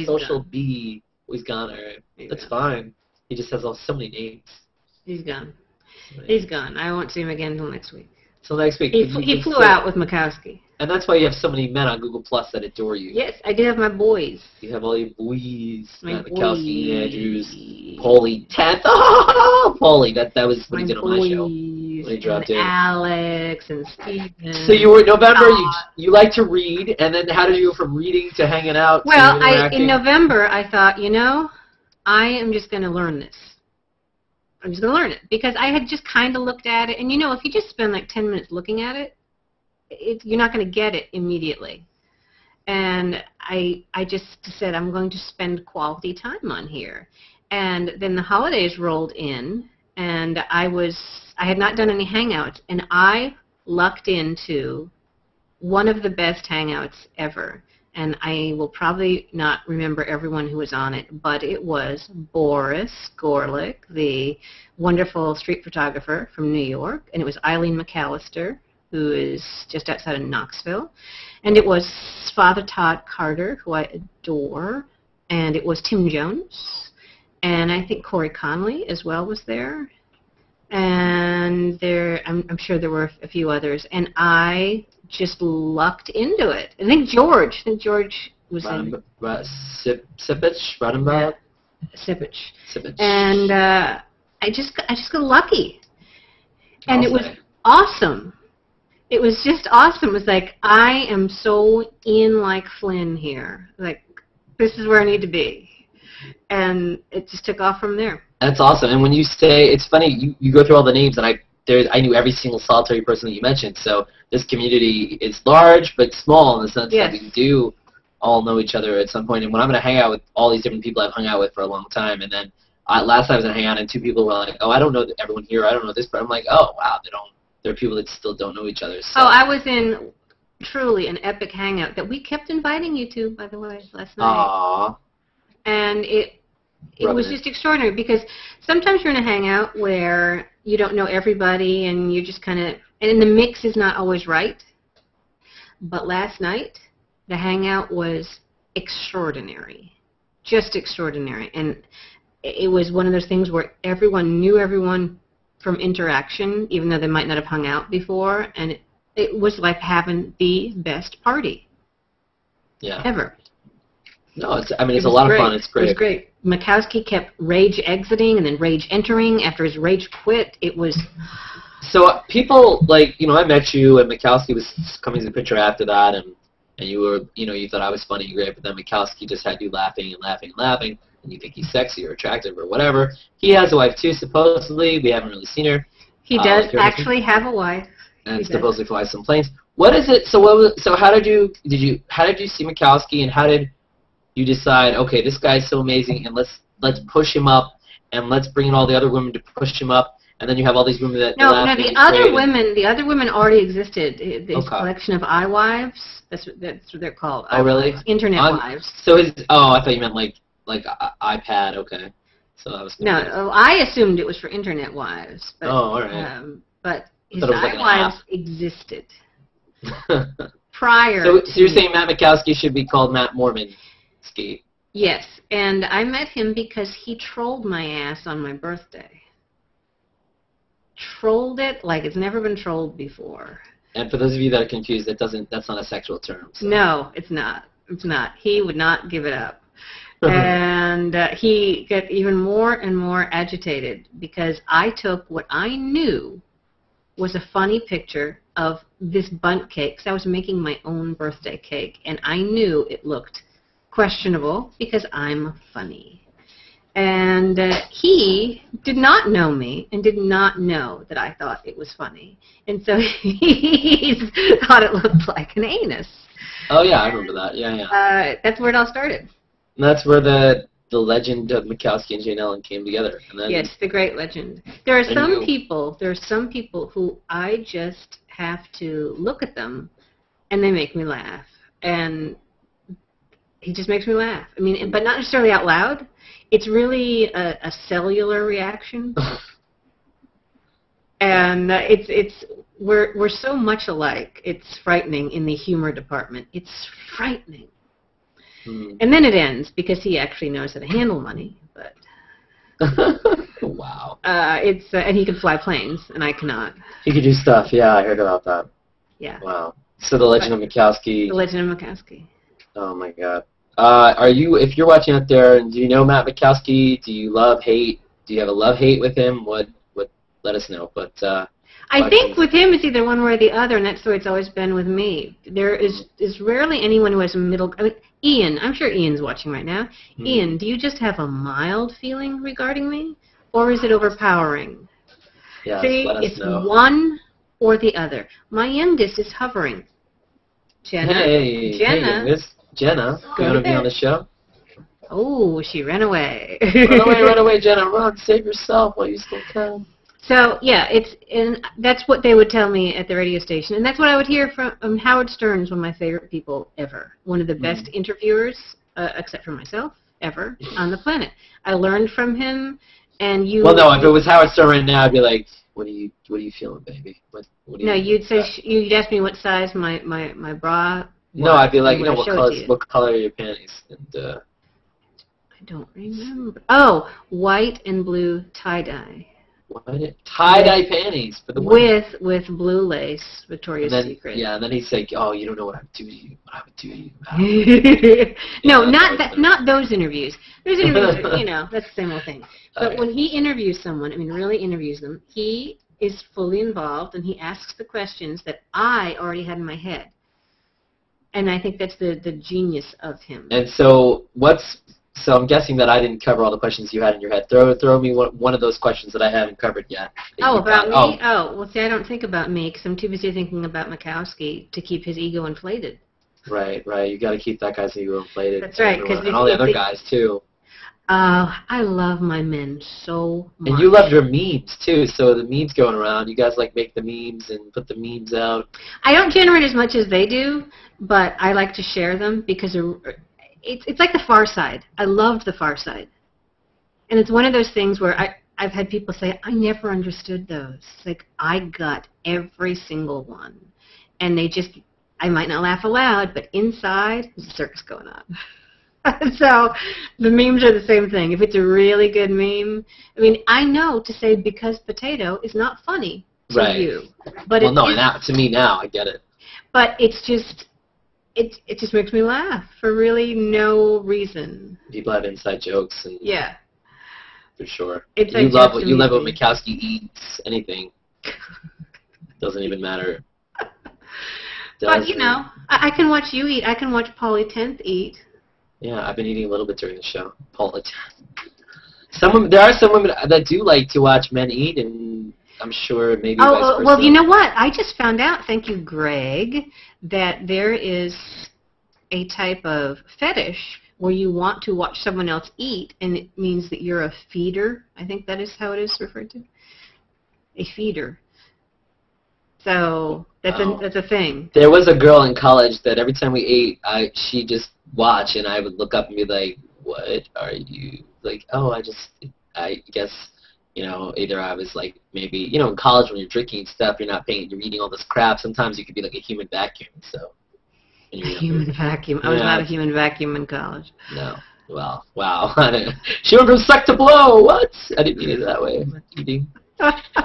social gone. bee. Oh, he's gone, all right. That's fine. He just has so many names. He's gone. He's gone. I won't see him again until next week. So next week. He flew out with Makowsky. And that's why you have so many men on Google Plus that adore you. Yes, I do have my boys. You have all your boys. Matt boys. Makowsky, Andrews, Paulie, Ted. Oh, Paulie, that was what he did on my show. When he dropped in. Alex and Steven. So you were in November. You like to read, and then how did you go from reading to hanging out? Well, in November I thought, I am just going to learn this. I'm just going to learn it because I had just kind of looked at it, and if you just spend 10 minutes looking at it, you're not going to get it immediately. And I just said I'm going to spend quality time on here. And then the holidays rolled in, and I had not done any hangouts, and I lucked into one of the best hangouts ever. And I will probably not remember everyone who was on it, but it was Boris Gorlick, the wonderful street photographer from New York, and it was Eileen McAllister, who is just outside of Knoxville, and it was Father Todd Carter, who I adore, and it was Tim Jones, and I think Corey Conley as well was there, and I'm sure there were a few others, and I just lucked into it. I think George was in Sipich, Rodenbach? Sipich. And I just got lucky. And it was awesome. It was just awesome. It was like, I am so in like Flynn here. Like, this is where I need to be. And it just took off from there. That's awesome. And when you say, it's funny, you go through all the names, and I knew every single solitary person that you mentioned. So this community is large but small in the sense that we do all know each other at some point. And when I'm going to hang out with all these different people I've hung out with for a long time, and then last time I was going to hang out and 2 people were like, "Oh, I don't know everyone here. I don't know this," but I'm like, "Oh, wow, there are people that still don't know each other." So. Oh, I was in truly an epic hangout that we kept inviting you to, by the way, last night. Aww. And it was just extraordinary because sometimes you're in a hangout where you don't know everybody and you're just kind of, and the mix is not always right. But last night, the hangout was extraordinary, just extraordinary. And it was one of those things where everyone knew everyone from interaction, even though they might not have hung out before, and it was like having the best party ever. No, it's a lot of fun. It's great. It was great. Makowsky kept rage exiting and then rage entering. After his rage quit, it was... So people, I met you, and Makowsky was coming to the picture after that, and you were, you thought I was funny and great, but then Makowsky just had you laughing and laughing and laughing, and you think he's sexy or attractive or whatever. He has a wife too, supposedly. We haven't really seen her. He does actually have a wife. And supposedly flies some planes. What is it? So how did you see Makowsky, and how did you decide, okay, this guy's so amazing, and let's push him up, and let's bring in all the other women to push him up, and then you have all these women that the other women already existed. This collection of iWives, that's what they're called. Oh, really? Internet wives. So I thought you meant like iPad. Okay. So I was confused. No, I assumed it was for internet wives. But, all right. But his iWives existed. prior. So you're saying Matt Makowsky should be called Matt Mormonsky? Yes, and I met him because he trolled my ass on my birthday. Trolled it like it's never been trolled before. And for those of you that are confused, that's not a sexual term. So. No, it's not. It's not. He would not give it up. And he got even more and more agitated because I took what I knew was a funny picture of this bundt cake, because I was making my own birthday cake, and I knew it looked questionable because I'm funny. And he did not know me and did not know that I thought it was funny. And so he thought it looked like an anus. Oh, yeah, I remember that. Yeah. That's where it all started. And that's where the legend of Makowsky and Jane Ellen came together. And then, yes, the great legend. There are some people who I just have to look at them and they make me laugh. And he just makes me laugh. I mean, but not necessarily out loud. It's really a cellular reaction. And we're so much alike. It's frightening in the humor department. It's frightening. And then it ends because he actually knows how to handle money. But wow. And he can fly planes, and I cannot. He could do stuff. Yeah, I heard about that. Yeah. Wow. So the Legend of Makowsky. The Legend of Makowsky. Oh my God. If you're watching out there, do you know Matt Makowsky? Do you love, hate? Do you have a love-hate with him? What? Let us know. But I think with him it's either one way or the other, and that's the way it's always been with me. There is rarely anyone who has a middle. I mean, Ian, I'm sure Ian's watching right now. Ian, do you just have a mild feeling regarding me, or is it overpowering? Yeah, see, let us it's know. One or the other. My youngest is hovering. Jenna. Hey, Jenna. Hey, Jenna, you want to be on the show? Oh, she ran away. Run away, Jenna, run, save yourself while you still can. So, yeah, and that's what they would tell me at the radio station, and that's what I would hear from Howard Stern's one of my favorite people ever. One of the best interviewers, except for myself, ever on the planet. I learned from him, and you... Well, no, if it was Howard Stern right now, I'd be like, what are you feeling, baby? What do you No, you'd say, you'd ask me what size my bra... No, I'd be like, what color are your panties? And I don't remember. Oh, white and blue tie-dye. Tie-dye panties for the women. With blue lace, Victoria's Secret. Yeah, and then he's like, oh, you don't know what I would do to you. What I would do to you. No, not those interviews. Those interviews are, that's the same old thing. But when he interviews someone, I mean, really interviews them, he is fully involved, and he asks the questions that I already had in my head. And I think that's the genius of him. And so so I'm guessing that I didn't cover all the questions you had in your head. Throw me one of those questions that I haven't covered yet. Oh, about me? Oh, well, see, I don't think about me because I'm too busy thinking about Makowsky to keep his ego inflated. Right. You got to keep that guy's ego inflated. That's right. And all the other guys, too. I love my men so much. And you love your memes, too. So the memes going around, you guys like make the memes and put the memes out. I don't generate as much as they do, but I like to share them because it's like the Far Side. I loved the Far Side. And it's one of those things where I've had people say, I never understood those. Like, I got every single one. And I might not laugh aloud, but inside, there's a circus going on. So the memes are the same thing. If it's a really good meme, I mean, I know to say because potato is not funny to you. But to me now, I get it. But it's just, it just makes me laugh for really no reason. People have inside jokes. And yeah. For sure. You love when Makowsky eats anything. Doesn't even matter. But, I can watch you eat. I can watch Polly 10th eat. Yeah, I've been eating a little bit during the show. Polly 10th. There are some women that do like to watch men eat, and I'm sure maybe vice versa. Well, you know what? I just found out, thank you, Greg, that there is a type of fetish where you want to watch someone else eat, and it means that you're a feeder. I think that is how it is referred to. A feeder. So that's a thing. There was a girl in college that every time we ate, she just watch, and I would look up and be like, what are you, like, oh, I guess, either I was like, maybe, in college when you're drinking stuff, you're eating all this crap, sometimes you could be like a human vacuum, so. A human vacuum. I was not a human vacuum in college. No. Well, wow. She went from suck to blow. What? I didn't mean it that way.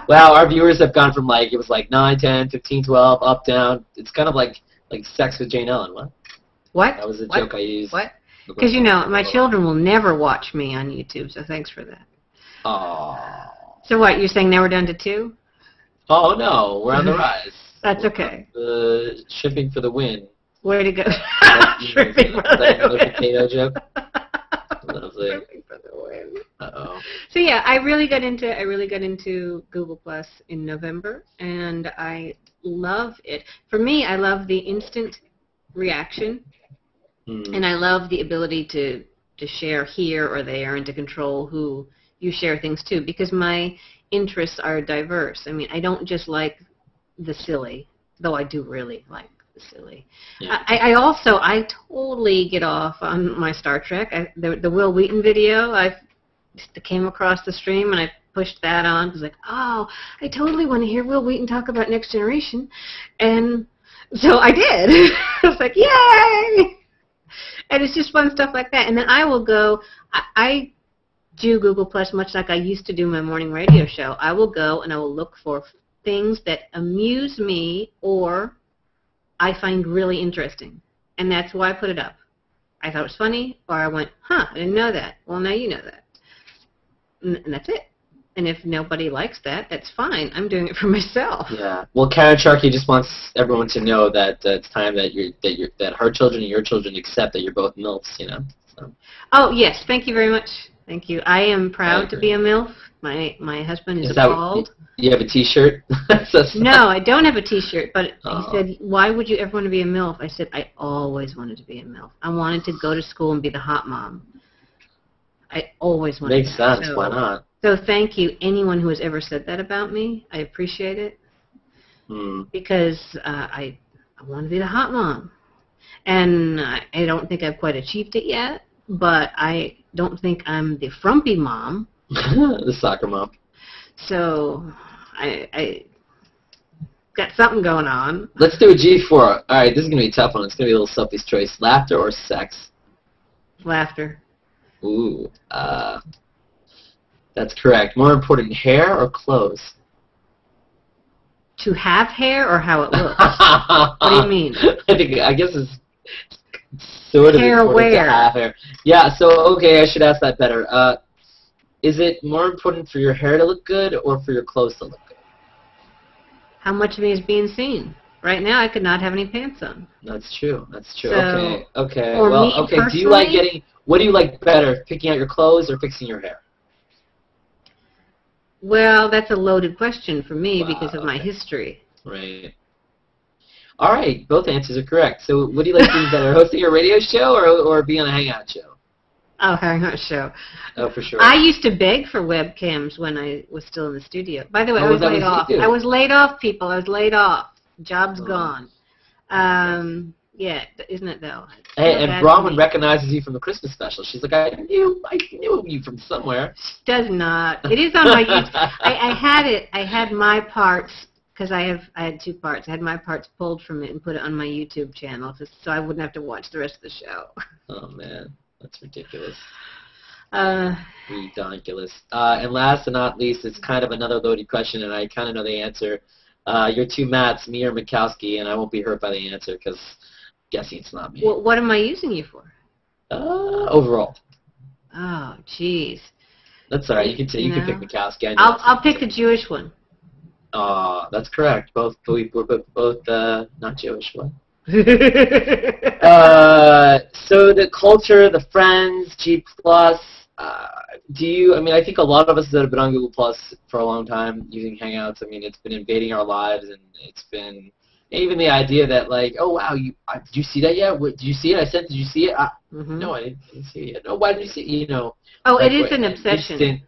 Wow, our viewers have gone from like, it was like 9, 10, 15, 12, up, down. It's kind of like sex with Jane Ellen. What? What? That was a joke I used. What? Because, you know, my children will never watch me on YouTube, so thanks for that. Aww. So what, you're saying now we're down to 2? Oh, no, we're on the rise. That's okay. Shipping for the win. Where to go? Shipping for the win. Potato joke? Lovely. Shipping for the win. Uh-oh. So yeah, I really got into Google Plus in November, and I love it. For me, I love the instant reaction, and I love the ability to share here or there and to control who you share things to, because my interests are diverse. I mean, I don't just like the silly, though I do really like the silly. Yeah. I totally get off on my Star Trek. The Will Wheaton video, I came across the stream and I pushed that on. I was like, oh, I totally want to hear Will Wheaton talk about Next Generation. And so I did. I was like, yay! And it's just fun stuff like that. And then I will go, I do Google Plus much like I used to do my morning radio show. I will go and I will look for things that amuse me or I find really interesting. And that's why I put it up. I thought it was funny, or I went, huh, I didn't know that. Well, now you know that. And that's it. And if nobody likes that, that's fine. I'm doing it for myself. Yeah. Well, Karen Sharkey just wants everyone to know that it's time that that her children and your children accept that you're both MILFs, you know. So. Oh, yes. Thank you very much. Thank you. I am proud to be a MILF. My husband is appalled. You have a T-shirt? No, I don't have a T-shirt, but he said, why would you ever want to be a MILF? I said, I always wanted to be a MILF. I wanted to go to school and be the hot mom. I always wanted Makes sense. So, why not? So thank you, anyone who has ever said that about me. I appreciate it. Because I want to be the hot mom. And I don't think I've quite achieved it yet, but I don't think I'm the frumpy mom. The soccer mom. So I got something going on. Let's do a G4. All right, this is going to be a tough one. It's going to be a little Sophie's choice. Laughter or sex? Laughter. Ooh, that's correct. More important, hair or clothes? To have hair or how it looks? What do you mean? I guess it's sort of hair important where? to have hair. Yeah, so, okay, I should ask that better. Is it more important for your hair to look good or for your clothes to look good? How much of me is being seen? Right now, I could not have any pants on. That's true. That's true. So, okay. Well, okay. Do you like what do you like better, picking out your clothes or fixing your hair? Well, that's a loaded question for me because of my history. Right. All right. Both answers are correct. So what do you like doing better, hosting a radio show or being on a Hangout show? Oh, Hangout show. Oh, for sure. I used to beg for webcams when I was still in the studio. By the way, I was laid off. I was laid off, people. I was laid off. Job's gone. Yeah, isn't it though? Hey, and Bronwyn recognizes you from the Christmas special. She's like, I knew you from somewhere. She does not. It is on my YouTube. I had it. I had my parts because I had 2 parts. I had my parts pulled from it and put it on my YouTube channel so I wouldn't have to watch the rest of the show. Oh man, that's ridiculous. Ridiculous. And last but not least, it's kind of another loaded question, and I kind of know the answer. Your 2 Matts, me or Makowsky, and I won't be hurt by the answer because guessing it's not me. Well, what am I using you for? Overall. Oh, jeez. That's all right. You can pick Makowsky. I'll pick the Jewish one. That's correct. We're both not Jewish. What? So the culture, the friends, G+. I think a lot of us that have been on Google Plus for a long time using Hangouts, it's been invading our lives, and it's been even the idea that like, oh wow, did you see that yet? Did you see it? Did you see it? No, I didn't see it yet. No, why did you see it? Oh, it is an obsession.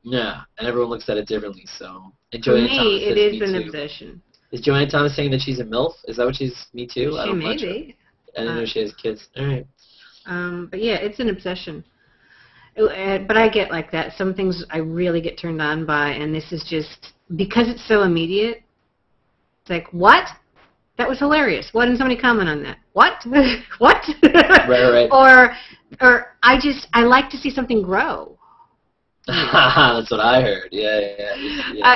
Yeah, and everyone looks at it differently. So, for me, it is an obsession. Is Joanna Thomas saying that she's a MILF? Is that what she's? Me too. She may be. I didn't know she has kids. All right. But yeah, it's an obsession. But I get like that. Some things I really get turned on by, and this is just because it's so immediate. It's like, what? That was hilarious. Why didn't somebody comment on that? What? What? Right. Or I like to see something grow. That's what I heard. Yeah.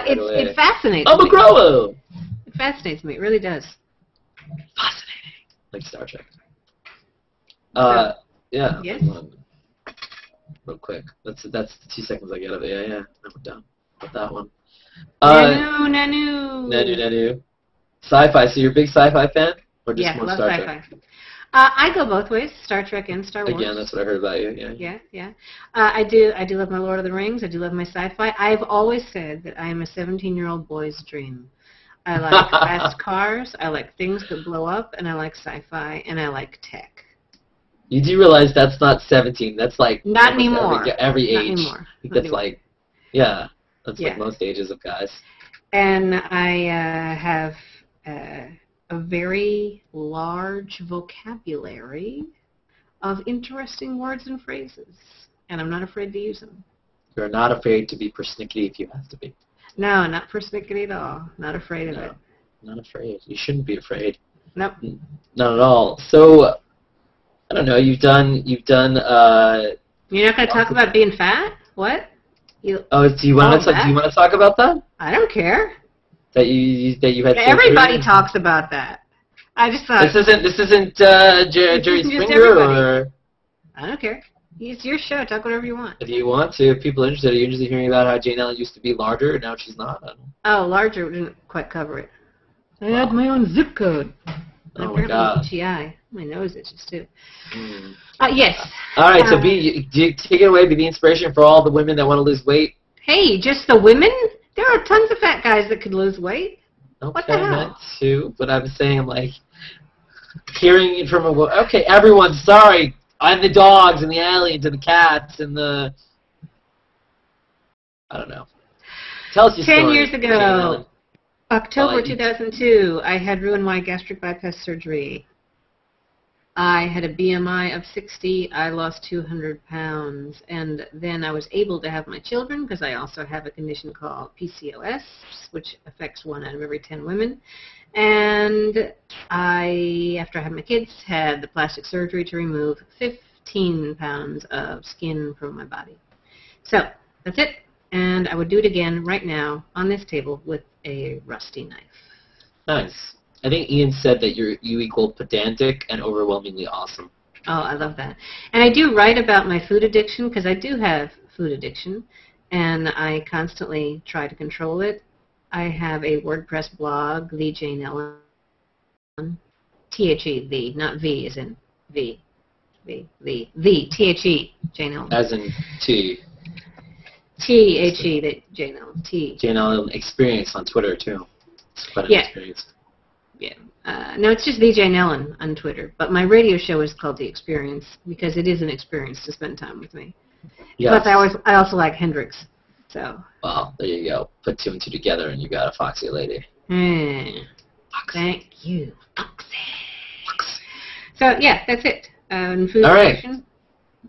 It fascinates me. I'm a grower. It fascinates me. It really does. Fascinating. Like Star Trek. Yeah. Yes. Real quick. That's the 2 seconds I get of it. Yeah. I'm done with that one. Nanu. Sci-fi. So you're a big sci-fi fan? Or just more love Star sci-fi. Trek? I go both ways, Star Trek and Star Wars. Again, that's what I heard about you. Yeah. I do love my Lord of the Rings. I do love my sci-fi. I've always said that I am a 17-year-old boy's dream. I like fast cars, I like things that blow up, and I like sci-fi, and I like tech. You do realize that's not 17. That's like not anymore. Every age. Not anymore. That's like, that's like most ages of guys. And I have a very large vocabulary of interesting words and phrases, and I'm not afraid to use them. You're not afraid to be persnickety if you have to be. No, not persnickety at all. Not afraid of it. Not afraid. You shouldn't be afraid. Nope. Not at all. So, I don't know. You've done. You're not going to talk about being fat? What? Do you want to talk about that? I don't care. That you had. Everybody talks about that. I just thought this isn't Jerry Springer or. I don't care. It's your show. Talk whatever you want. If you want to, if people are interested, are you interested in hearing about how Jane Ellen used to be larger and now she's not? I don't know. Oh, larger didn't quite cover it. I had my own zip code. Oh my God. GI. My nose itches too. Yes. All right. So take it away. Be the inspiration for all the women that want to lose weight. Hey, just the women? There are tons of fat guys that could lose weight. Okay, what the hell? Not too, but I'm saying like hearing it from okay, everyone. Sorry. I'm the dogs and the aliens and the cats and the... I don't know. Tell us your story. 10 years ago, October 2002, I had Roux-en-Y gastric bypass surgery. I had a BMI of 60. I lost 200 pounds. And then I was able to have my children because I also have a condition called PCOS, which affects 1 out of every 10 women. And after I had my kids, had the plastic surgery to remove 15 pounds of skin from my body. So that's it. And I would do it again right now on this table with a rusty knife. Nice. I think Ian said that you equal pedantic and overwhelmingly awesome. Oh, I love that. And I do write about my food addiction because I do have food addiction, and I constantly try to control it. I have a WordPress blog, The Jane Ellen. T-H-E, the, not V as in V. The, T-H-E, Jane Ellen. As in T. T-H-E, Jane Ellen. T. Jane Ellen experience on Twitter, too. It's quite an experience. Yeah. No, it's just The Jane Ellen on Twitter. But my radio show is called The Experience because it is an experience to spend time with me. Yes. Plus, I also like Hendrix. So. Well, there you go. Put 2 and 2 together, and you got a foxy lady. Foxy. Thank you, Foxy. So yeah, that's it. Food addiction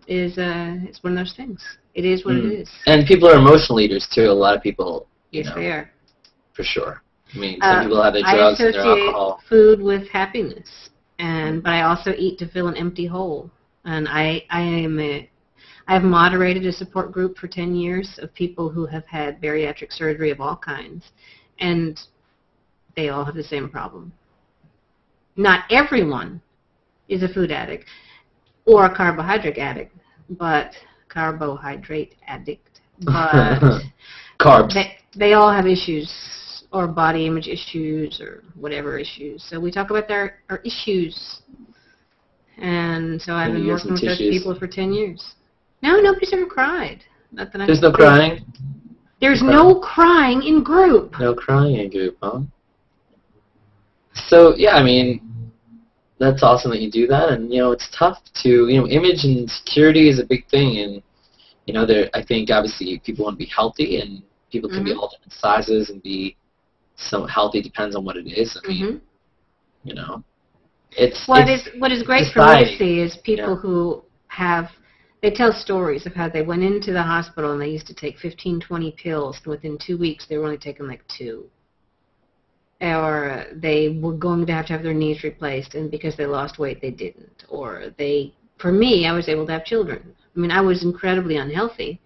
is it's one of those things. It is what it is. And people are emotional eaters too. A lot of people. Yes, they are. For sure. I mean, some people have their drugs and their alcohol. I associate food with happiness, but I also eat to fill an empty hole. And I have moderated a support group for 10 years of people who have had bariatric surgery of all kinds, and they all have the same problem. Not everyone is a food addict or a carbohydrate addict, but carbs. They all have issues, or body image issues, or whatever issues. So we talk about our issues. And so I've been working with those people for 10 years. No, nobody's ever cried. Not that There's no crying? There's no crying in group. No crying in group, huh? So, yeah, I mean, that's awesome that you do that. And, it's tough to, image and security is a big thing. And, I think, obviously, people want to be healthy, and people can be all different sizes and be somewhat healthy. Depends on what it is. I mean, what is great for me to see is people who they tell stories of how they went into the hospital and they used to take 15, 20 pills, and within 2 weeks they were only taking like 2. or they were going to have their knees replaced, and because they lost weight, they didn't. Or for me, I was able to have children. I mean, I was incredibly unhealthy,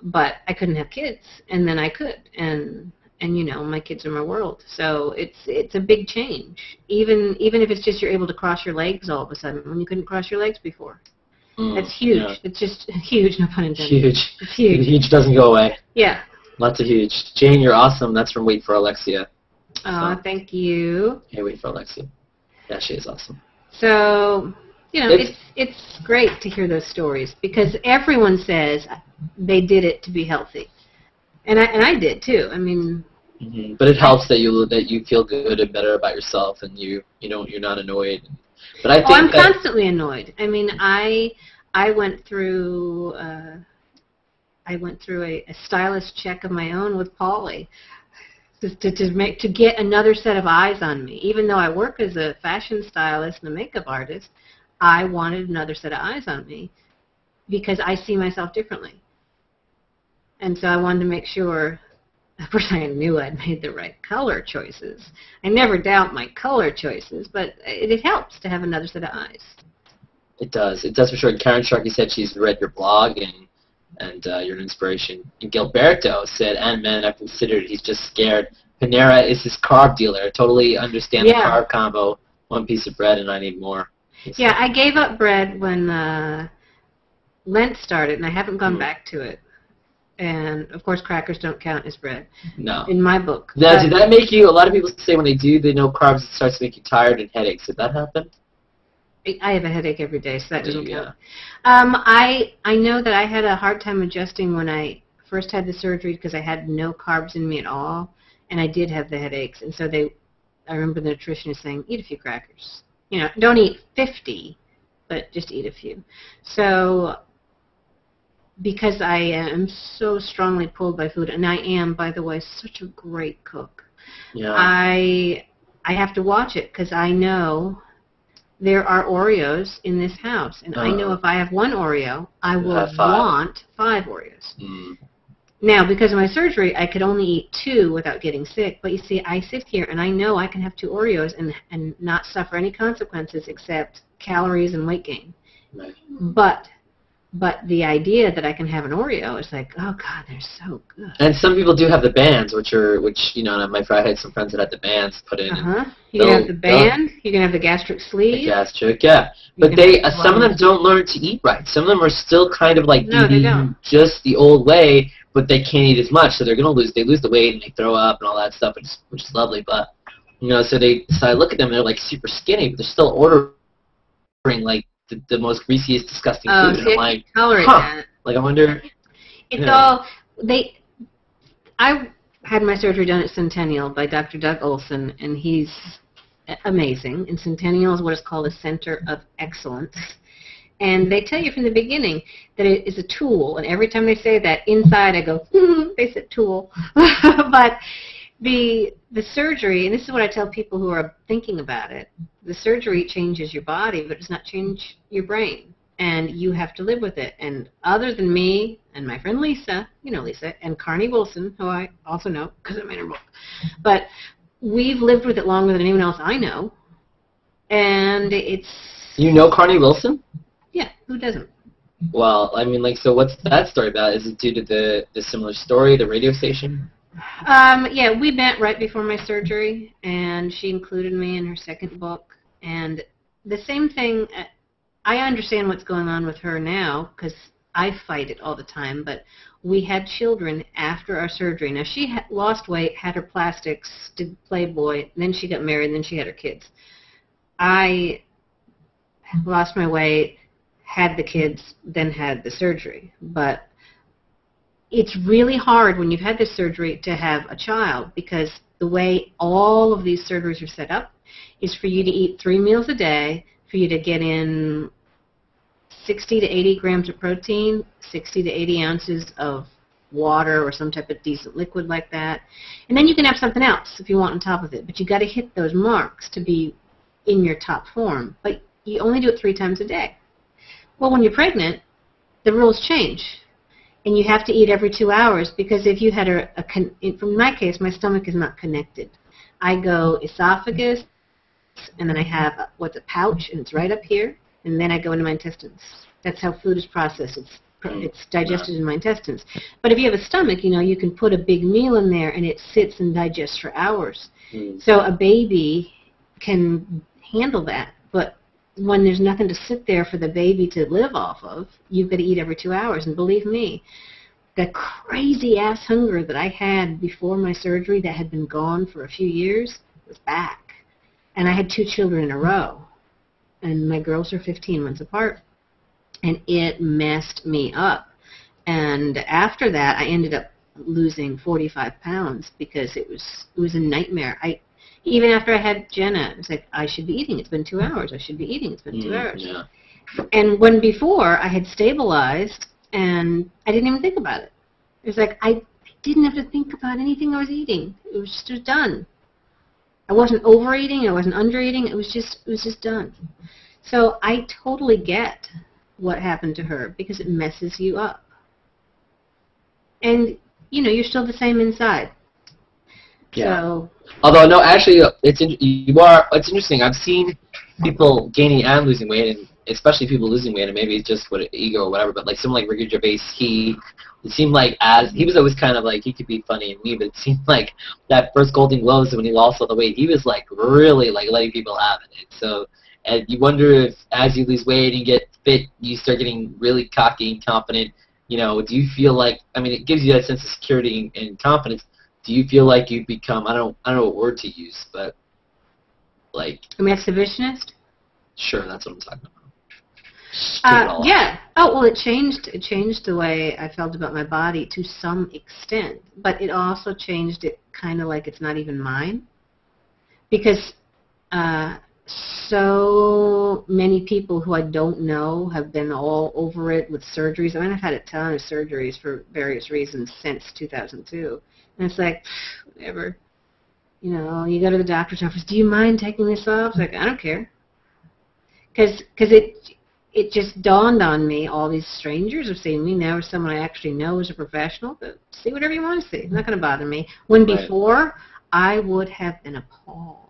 but I couldn't have kids, and then I could, and you know, my kids are my world. So it's a big change, even if it's just you're able to cross your legs all of a sudden when you couldn't cross your legs before. That's huge. Yeah. It's just huge, no pun intended. Huge. It's huge. Huge doesn't go away. Yeah. Lots of huge. Jane, you're awesome. That's from Wait for Alexia. Oh, so. Thank you. Hey, Wait for Alexia. Yeah, she is awesome. So, you know, it's great to hear those stories because everyone says they did it to be healthy, and I did too. I mean, but it helps that you feel good and better about yourself, and you're not annoyed. But I think I'm constantly annoyed. I mean, I went through a stylist check of my own with Polly to get another set of eyes on me. Even though I work as a fashion stylist and a makeup artist, I wanted another set of eyes on me because I see myself differently. And so I wanted to make sure, of course I knew I'd made the right color choices. I never doubt my color choices, but it helps to have another set of eyes. It does. It does for sure. Karen Sharkey said she's read your blog and you're an inspiration. And Gilberto said, and man, I've considered he's just scared. Panera is his carb dealer. I totally understand the carb combo. One piece of bread and I need more. Yeah, I gave up bread when Lent started, and I haven't gone back to it. And, of course, crackers don't count as bread. No. In my book. Now, did that make you, a lot of people say when they know carbs, it starts to make you tired and headaches. Did that happen? I have a headache every day, so that doesn't count. I know that I had a hard time adjusting when I first had the surgery because I had no carbs in me at all, and I did have the headaches. And so I remember the nutritionist saying, eat a few crackers. You know, don't eat 50, but just eat a few. So because I am so strongly pulled by food, and I am, by the way, such a great cook, I have to watch it because I know there are Oreos in this house, and I know if I have one Oreo, I will want 5 Oreos. Now, because of my surgery, I could only eat 2 without getting sick. But you see, I sit here and I know I can have 2 Oreos and not suffer any consequences except calories and weight gain. Right. But the idea that I can have an Oreo is like, oh God, they're so good. And some people do have the bands, which you know, I had some friends that had the bands put in. You can have the band. You can have the gastric sleeve. The gastric, yeah. But some of them don't learn to eat right. Some of them are still kind of like eating just the old way, but they can't eat as much, so they lose the weight and they throw up and all that stuff, which is lovely. But you know, so I look at them and they're like super skinny, but they're still ordering like the most greasiest, disgusting food. And I'm like, like I wonder. It's all I had my surgery done at Centennial by Dr. Doug Olson, and he's amazing. And Centennial is what is called a center of excellence. And they tell you from the beginning that it is a tool, and every time they say that, inside I go, they said tool. But the surgery, and this is what I tell people who are thinking about it, the surgery changes your body, but it does not change your brain. And you have to live with it. And other than me and my friend Lisa, you know Lisa, and Carney Wilson, who I also know because I made her book, but we've lived with it longer than anyone else I know. And it's... You know Carney Wilson? Yeah, who doesn't? Well, I mean, like, so what's that story about? Is it due to the similar story, the radio station? Yeah, we met right before my surgery, and she included me in her second book. And the same thing, I understand what's going on with her now, because I fight it all the time, but we had children after our surgery. Now, she lost weight, had her plastics, did Playboy, then she got married, and then she had her kids. I lost my weight, had the kids, then had the surgery. But it's really hard when you've had this surgery to have a child, because the way all of these surgeries are set up is for you to eat 3 meals a day, for you to get in 60 to 80 grams of protein, 60 to 80 ounces of water or some type of decent liquid like that. And then you can have something else if you want on top of it. But you've got to hit those marks to be in your top form. But you only do it 3 times a day. Well, when you're pregnant, the rules change. And you have to eat every 2 hours, because if you had from my case, my stomach is not connected. I go esophagus, and then I have what's a pouch, and it's right up here, and then I go into my intestines. That's how food is processed. It's digested in my intestines. But if you have a stomach, you know, you can put a big meal in there, and it sits and digests for hours. So a baby can handle that. But when there's nothing to sit there for the baby to live off of, you've got to eat every 2 hours. And believe me, the crazy-ass hunger that I had before my surgery that had been gone for a few years was back. And I had 2 children in a row. And my girls are 15 months apart. And it messed me up. And after that, I ended up losing 45 pounds because it was a nightmare. Even after I had Jenna, it was like, I should be eating. It's been 2 hours. I should be eating. It's been 2 hours. Yeah. And when before, I had stabilized, and I didn't even think about it. It was like I didn't have to think about anything I was eating. It was just done. I wasn't overeating. I wasn't undereating. It was just done. So I totally get what happened to her because it messes you up. And, you know, you're still the same inside. Yeah. So, although, no, actually, it's interesting. I've seen people gaining and losing weight, and especially people losing weight, and maybe it's just what ego or whatever, but like someone like Ricky Gervais, it seemed like he was always kind of like, he could be funny and me, but it seemed like that first Golden Globes when he lost all the weight, he was like really like letting people have it. So, and you wonder if as you lose weight and get fit, you start getting really cocky and confident. You know, do you feel like, I mean, it gives you that sense of security and confidence. Do you feel like you've become, I don't know what word to use, but like... An exhibitionist? Sure, that's what I'm talking about. Yeah. Oh, well, it changed the way I felt about my body to some extent, but it also changed it kind of like it's not even mine, because so many people who I don't know have been all over it with surgeries. I mean, I've had a ton of surgeries for various reasons since 2002, and it's like, whatever. You know, you go to the doctor's office, do you mind taking this off? It's like, I don't care. Because it just dawned on me, all these strangers have seen me. Now as someone I actually know as a professional, but see whatever you want to see. It's not going to bother me. When before, I would have been appalled.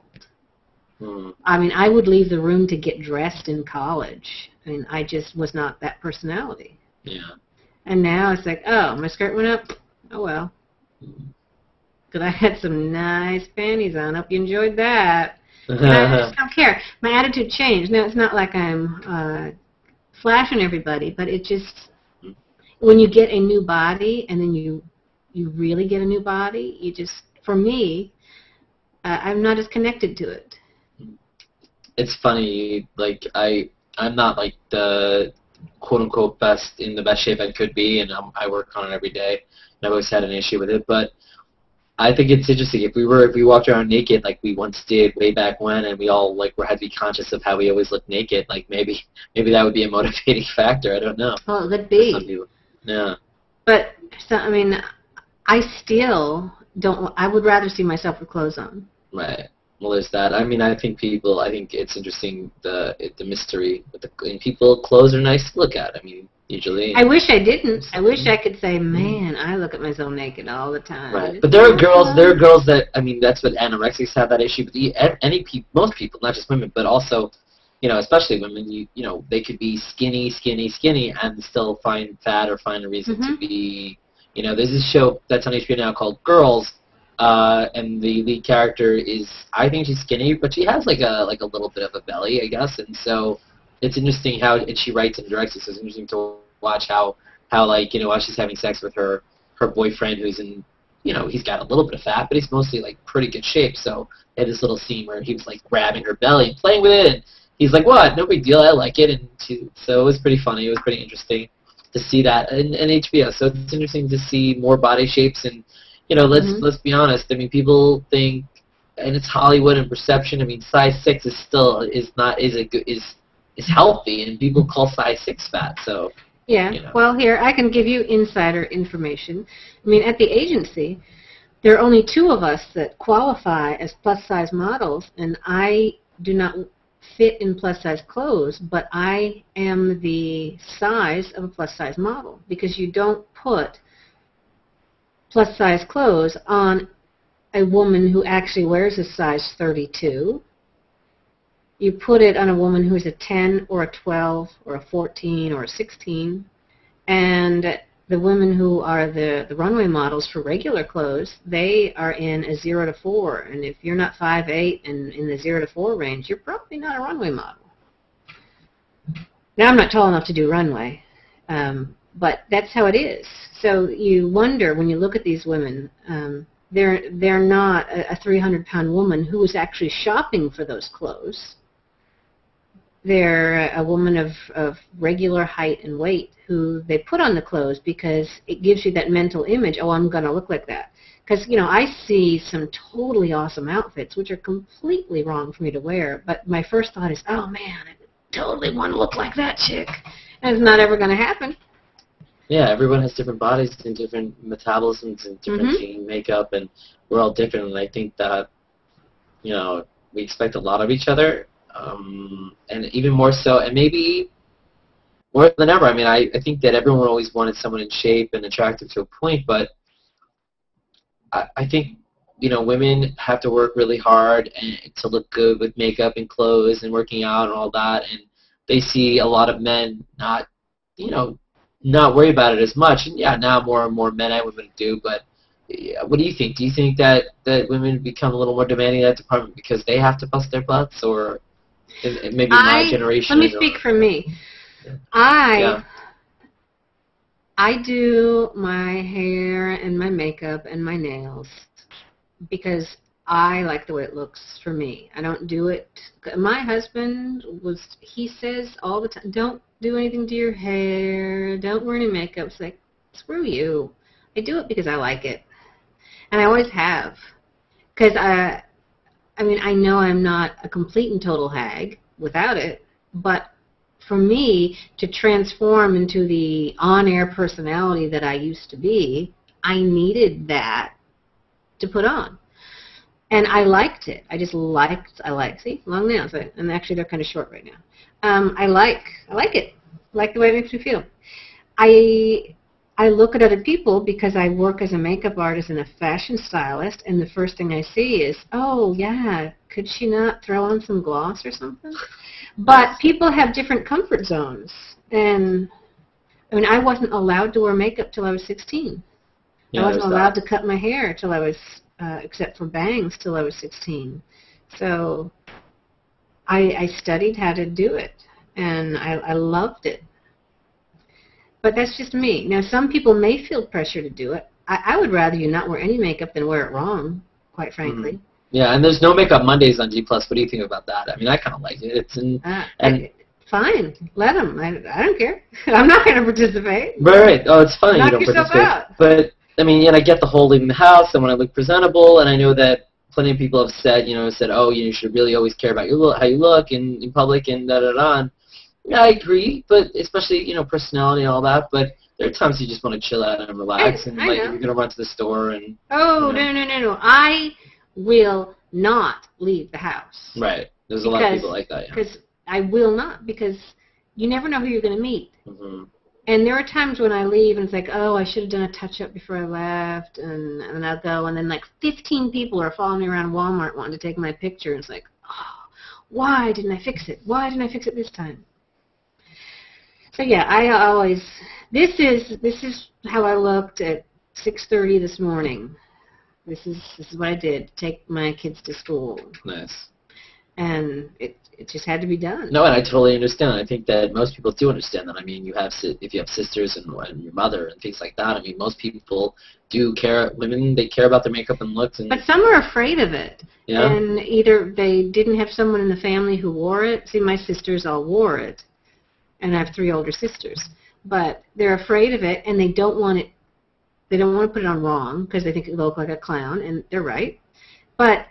I mean, I would leave the room to get dressed in college. I mean, I just was not that personality. Yeah. And now it's like, oh, my skirt went up? Oh, well. Because I had some nice panties on. Hope you enjoyed that. And I just don't care. My attitude changed. Now, it's not like I'm flashing everybody, but it just, when you get a new body and then you really get a new body, you just, for me, I'm not as connected to it. It's funny, like, I'm not, like, the quote-unquote in the best shape I could be, and I work on it every day, and I've always had an issue with it, but I think it's interesting. If we walked around naked like we once did way back when, and we all like had to be conscious of how we always look naked, like maybe that would be a motivating factor. I don't know. Well, it could be. For some people. Yeah. But so, I mean, I still don't. I would rather see myself with clothes on. Right. Well, there's that. I mean, I think it's interesting the mystery with people. Clothes are nice to look at. I mean, usually. I wish I didn't. I wish I could say, man, I look at myself naked all the time. Right. But there are girls that, I mean, that's what anorexics have that issue. But most people, not just women, but also, you know, especially women, you know, they could be skinny, and still find fat or find a reason to be, you know, there's this show that's on HBO now called Girls, and the lead character is, I think she's skinny, but she has like a little bit of a belly, I guess, and so it's interesting how, and she writes and directs it, so it's interesting to watch how like, you know, while she's having sex with her boyfriend, who's in, you know, he's got a little bit of fat, but he's mostly like pretty good shape, so they had this little scene where he was like grabbing her belly and playing with it, and he's like, what, no big deal, I like it, and so it was pretty funny, it was pretty interesting to see that, and HBO, so it's interesting to see more body shapes, and, you know, let's be honest, I mean, people think, and it's Hollywood and perception, I mean, size 6 is healthy, and people call size 6 fat, so. Yeah, you know. Well, here, I can give you insider information. I mean, at the agency, there are only 2 of us that qualify as plus-size models, and I do not fit in plus-size clothes, but I am the size of a plus-size model, because you don't put plus-size clothes on a woman who actually wears a size 32. You put it on a woman who's a 10 or a 12 or a 14 or a 16, and the women who are the runway models for regular clothes, they are in a 0 to 4, and if you're not 5'8" and in the 0 to 4 range, you're probably not a runway model. Now, I'm not tall enough to do runway, but that's how it is. So you wonder when you look at these women, they're not a 300-pound woman who is actually shopping for those clothes. They're a woman of regular height and weight who they put on the clothes because it gives you that mental image, oh, I'm going to look like that. Because, you know, I see some totally awesome outfits which are completely wrong for me to wear, but my first thought is, oh, man, I totally want to look like that chick. And it's not ever going to happen. Yeah, everyone has different bodies and different metabolisms and different gene makeup, and we're all different. And I think that, you know, we expect a lot of each other, and even more so, and maybe more than ever. I mean, I think that everyone always wanted someone in shape and attractive to a point, but I think, you know, women have to work really hard to look good with makeup and clothes and working out and all that, and they see a lot of men not, you know, not worry about it as much. And yeah, now more and more men and women do, but what do you think? Do you think that women become a little more demanding in that department because they have to bust their butts, or maybe my generation? Let me speak for me. Yeah. I do my hair and my makeup and my nails because I like the way it looks for me. I don't do it. My husband he says all the time, don't do anything to your hair, don't wear any makeup. It's like, screw you. I do it because I like it. And I always have. Because, I mean, I know I'm not a complete and total hag without it, but for me to transform into the on-air personality that I used to be, I needed that to put on. And I liked it. I like, see, long nails, and actually they're kind of short right now. I like it. I like the way it makes me feel. I look at other people because I work as a makeup artist and a fashion stylist, and the first thing I see is, oh, yeah, could she not throw on some gloss or something? But people have different comfort zones. And, I mean, I wasn't allowed to wear makeup till I was 16. Yeah, I wasn't allowed to cut my hair till I was, except for bangs, till I was 16. So I studied how to do it, and I loved it. But that's just me. Now, some people may feel pressure to do it. I would rather you not wear any makeup than wear it wrong, quite frankly. Mm-hmm. Yeah, and there's no makeup Mondays on G+. What do you think about that? I mean, I kind of like it. Fine, let them. I don't care. I'm not going to participate. Right. Oh, it's fine. Knock you don't yourself participate. Out. But I mean, and I get the whole leaving the house and when I look presentable, and I know that plenty of people have said, oh, you should really always care about how you look in public and da-da-da. And yeah, I agree, but especially, personality and all that, but there are times you just want to chill out and relax, and like you're going to run to the store and... Oh, no. I will not leave the house. Right. There's a lot of people like that, yeah. Because I will not, because you never know who you're going to meet. Mm-hmm. And there are times when I leave and it's like, oh, I should have done a touch-up before I left, and I'll go, and then like 15 people are following me around Walmart wanting to take my picture, and it's like, oh, why didn't I fix it? Why didn't I fix it this time? So yeah, I always, this is how I looked at 6:30 this morning. This is what I did, take my kids to school. Nice. And it just had to be done. No, and I totally understand. I think that most people do understand that. I mean, if you have sisters and your mother and things like that, I mean, most people do care. Women, they care about their makeup and looks. But some are afraid of it. Yeah. And either they didn't have someone in the family who wore it. See, my sisters all wore it. And I have 3 older sisters. But they're afraid of it, and they don't want it. They don't want to put it on wrong because they think it look like a clown, and they're right. But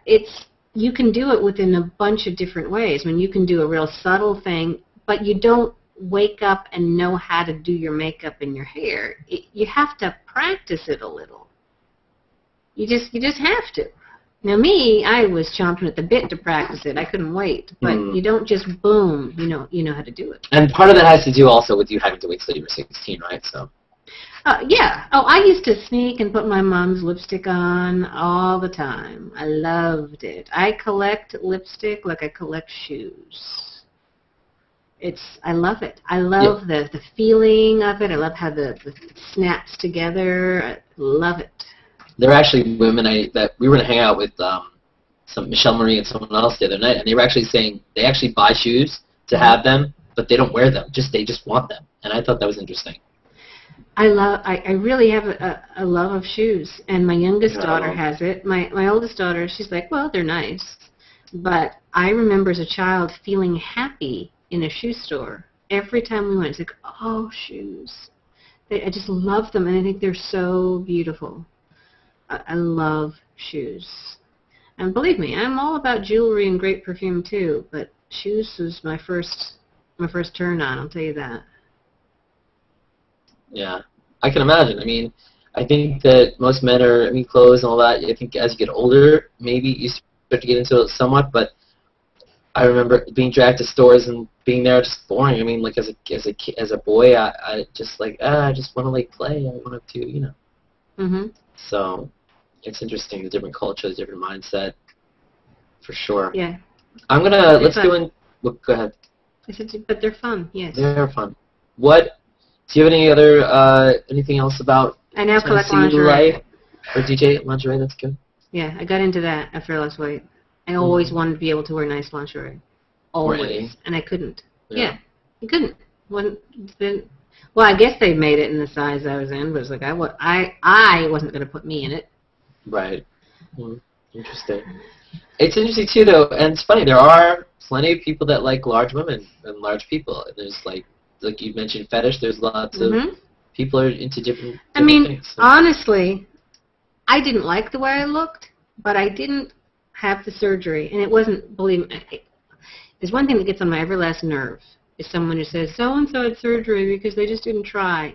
you can do it within a bunch of different ways. I mean, you can do a real subtle thing, but you don't wake up and know how to do your makeup and your hair. You have to practice it a little. You just have to. Now, me, I was chomping at the bit to practice it. I couldn't wait. But you don't just boom. You know how to do it. And part of that has to do also with you having to wait till you were 16, right? So. Yeah. Oh, I used to sneak and put my mom's lipstick on all the time. I loved it. I collect lipstick like I collect shoes. I love it. I love the feeling of it. I love how the snaps together. I love it. There were actually women that we were going to hang out with some Michelle Marie and someone else the other night, and they were actually saying they actually buy shoes to have them, but they don't wear them. They just want them, and I thought that was interesting. I really have a love of shoes, and my youngest daughter has it. My oldest daughter, she's like, well, they're nice, but I remember as a child feeling happy in a shoe store. Every time we went, it's like, oh, shoes. I just love them, and I think they're so beautiful. I love shoes. And believe me, I'm all about jewelry and great perfume too, but shoes was my first turn on, I'll tell you that. Yeah, I can imagine. I mean, I think that most men are, clothes and all that, I think as you get older, maybe you start to get into it somewhat, but I remember being dragged to stores and being there just boring. I mean, like as a boy, I just like, I just want to like play. I want to, Mhm. So it's interesting, the different cultures, different mindset, for sure. Yeah. Let's go in. Well, go ahead. I said, but they're fun. Yes. They're fun. Do you have any other anything else about? I now collect lingerie. Or DJ lingerie? That's good. Yeah, I got into that after I lost weight. I always wanted to be able to wear nice lingerie. Always. Really? And I couldn't. Yeah, I couldn't. Well, I guess they made it in the size I was in, but it was like I wasn't going to put me in it. Right. Interesting. It's interesting too, though, and it's funny. There are plenty of people that like large women and large people. And there's like you mentioned, fetish. There's lots of people are into different things. So. Honestly, I didn't like the way I looked, but I didn't have the surgery, and it wasn't. Believe me, there's one thing that gets on my everlasting nerve is someone who says so-and-so had surgery because they just didn't try.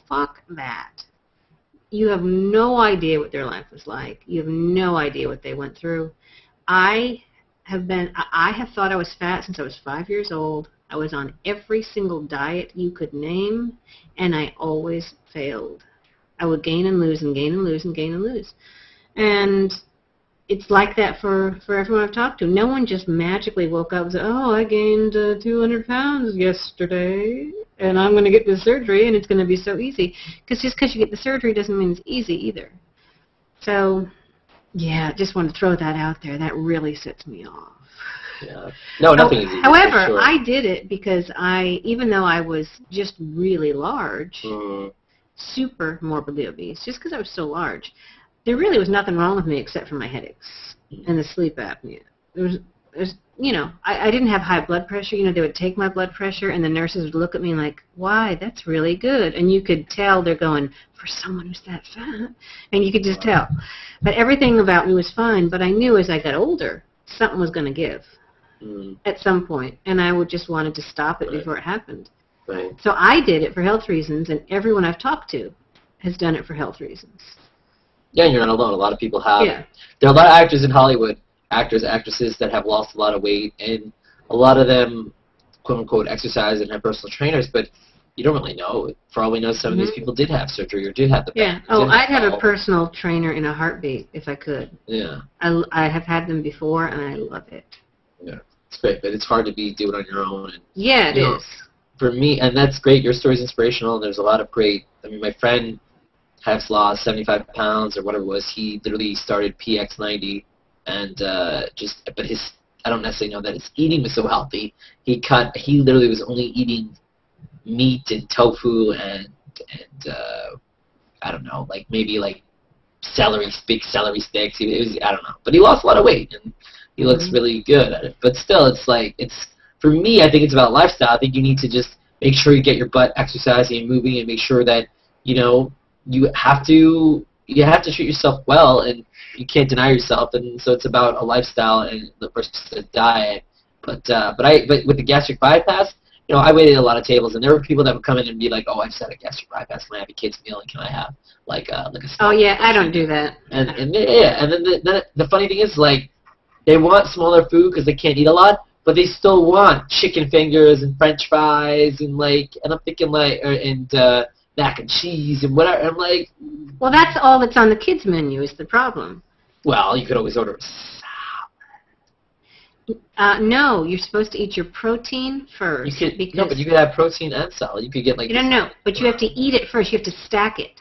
Fuck that. You have no idea what their life was like. You have no idea what they went through. I have thought I was fat since I was 5 years old. I was on every single diet you could name, and I always failed. I would gain and lose and gain and lose and gain and lose. And it's like that for everyone I've talked to. No one just magically woke up and said, oh, I gained 200 pounds yesterday, and I'm going to get this surgery, and it's going to be so easy. Because just because you get the surgery doesn't mean it's easy either. So, yeah, just want to throw that out there. That really sets me off. Yeah. No, nothing easy. However, sure. I did it because even though I was just really large, super morbidly obese, just because I was so large, there really was nothing wrong with me except for my headaches and the sleep apnea. There's I didn't have high blood pressure. They would take my blood pressure, and the nurses would look at me like, why, that's really good. And you could tell they're going, for someone who's that fat. And you could just tell. But everything about me was fine, but I knew as I got older, something was going to give at some point, and I would just wanted to stop it before it happened. Right. So I did it for health reasons, and everyone I've talked to has done it for health reasons. Yeah, and you're not alone. A lot of people have. Yeah. There are a lot of actors in Hollywood, actresses that have lost a lot of weight, and a lot of them, quote-unquote, exercise and have personal trainers, but you don't really know. For all we know, some of these people did have surgery or did have the back. Yeah. Oh, I'd have a personal trainer in a heartbeat if I could. Yeah. I have had them before, and I love it. Yeah. It's great, but it's hard to do it on your own. And, yeah, it is. For me, and that's great. Your story's inspirational, and there's a lot of great. My friend has lost 75 pounds or whatever it was. He literally started PX90, and but I don't necessarily know that his eating was so healthy. He literally was only eating meat and tofu and I don't know, like maybe like big celery sticks. I don't know, but he lost a lot of weight and he looks really good at it. But still, for me, I think it's about lifestyle. I think you need to just make sure you get your butt exercising and moving, and make sure that you have to treat yourself well, and you can't deny yourself. And so it's about a lifestyle and versus a diet. But with the gastric bypass, I waited at a lot of tables, and there were people that would come in and be like, "Oh, I've just had a gastric bypass. Can I have a kid's meal? And can I have like a snack?" Oh yeah, I don't do that. And then the funny thing is, like, they want smaller food because they can't eat a lot, but they still want chicken fingers and French fries and I'm thinking mac and cheese and whatever. I'm like, well, that's all that's on the kids' menu is the problem. well, you could always order a salad. No, you're supposed to eat your protein first. No, but you could have protein and salad. You could get like... No, but you have to eat it first. You have to stack it.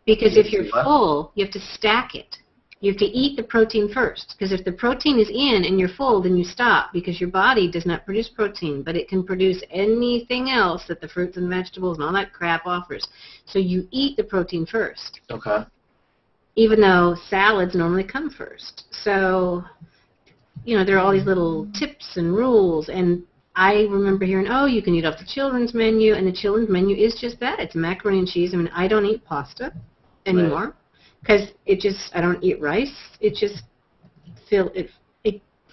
Because if you're full, you have to stack it. You have to eat the protein first. Because if the protein is in and you're full, then you stop. Because your body does not produce protein, but it can produce anything else that the fruits and vegetables and all that crap offers. So you eat the protein first. Okay. Even though salads normally come first. So, you know, there are all these little tips and rules. And I remember hearing, oh, you can eat off the children's menu. And the children's menu is just that. It's macaroni and cheese. I mean, I don't eat pasta anymore. Right. Because I don't eat rice. It just it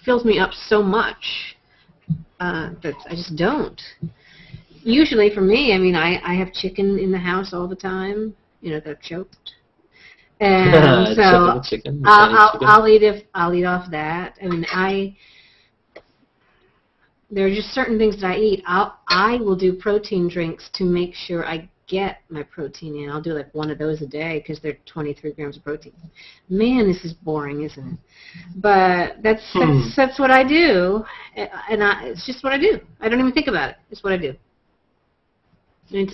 fills me up so much that I just don't. Usually for me, I mean, I have chicken in the house all the time. You know, they're choked. And so chicken. I'll eat off that. I mean, there are just certain things that I eat. I will do protein drinks to make sure I get my protein in. I'll do like one of those a day because they're 23 grams of protein. Man, this is boring, isn't it? But that's what I do, and it's just what I do. I don't even think about it. It's what I do.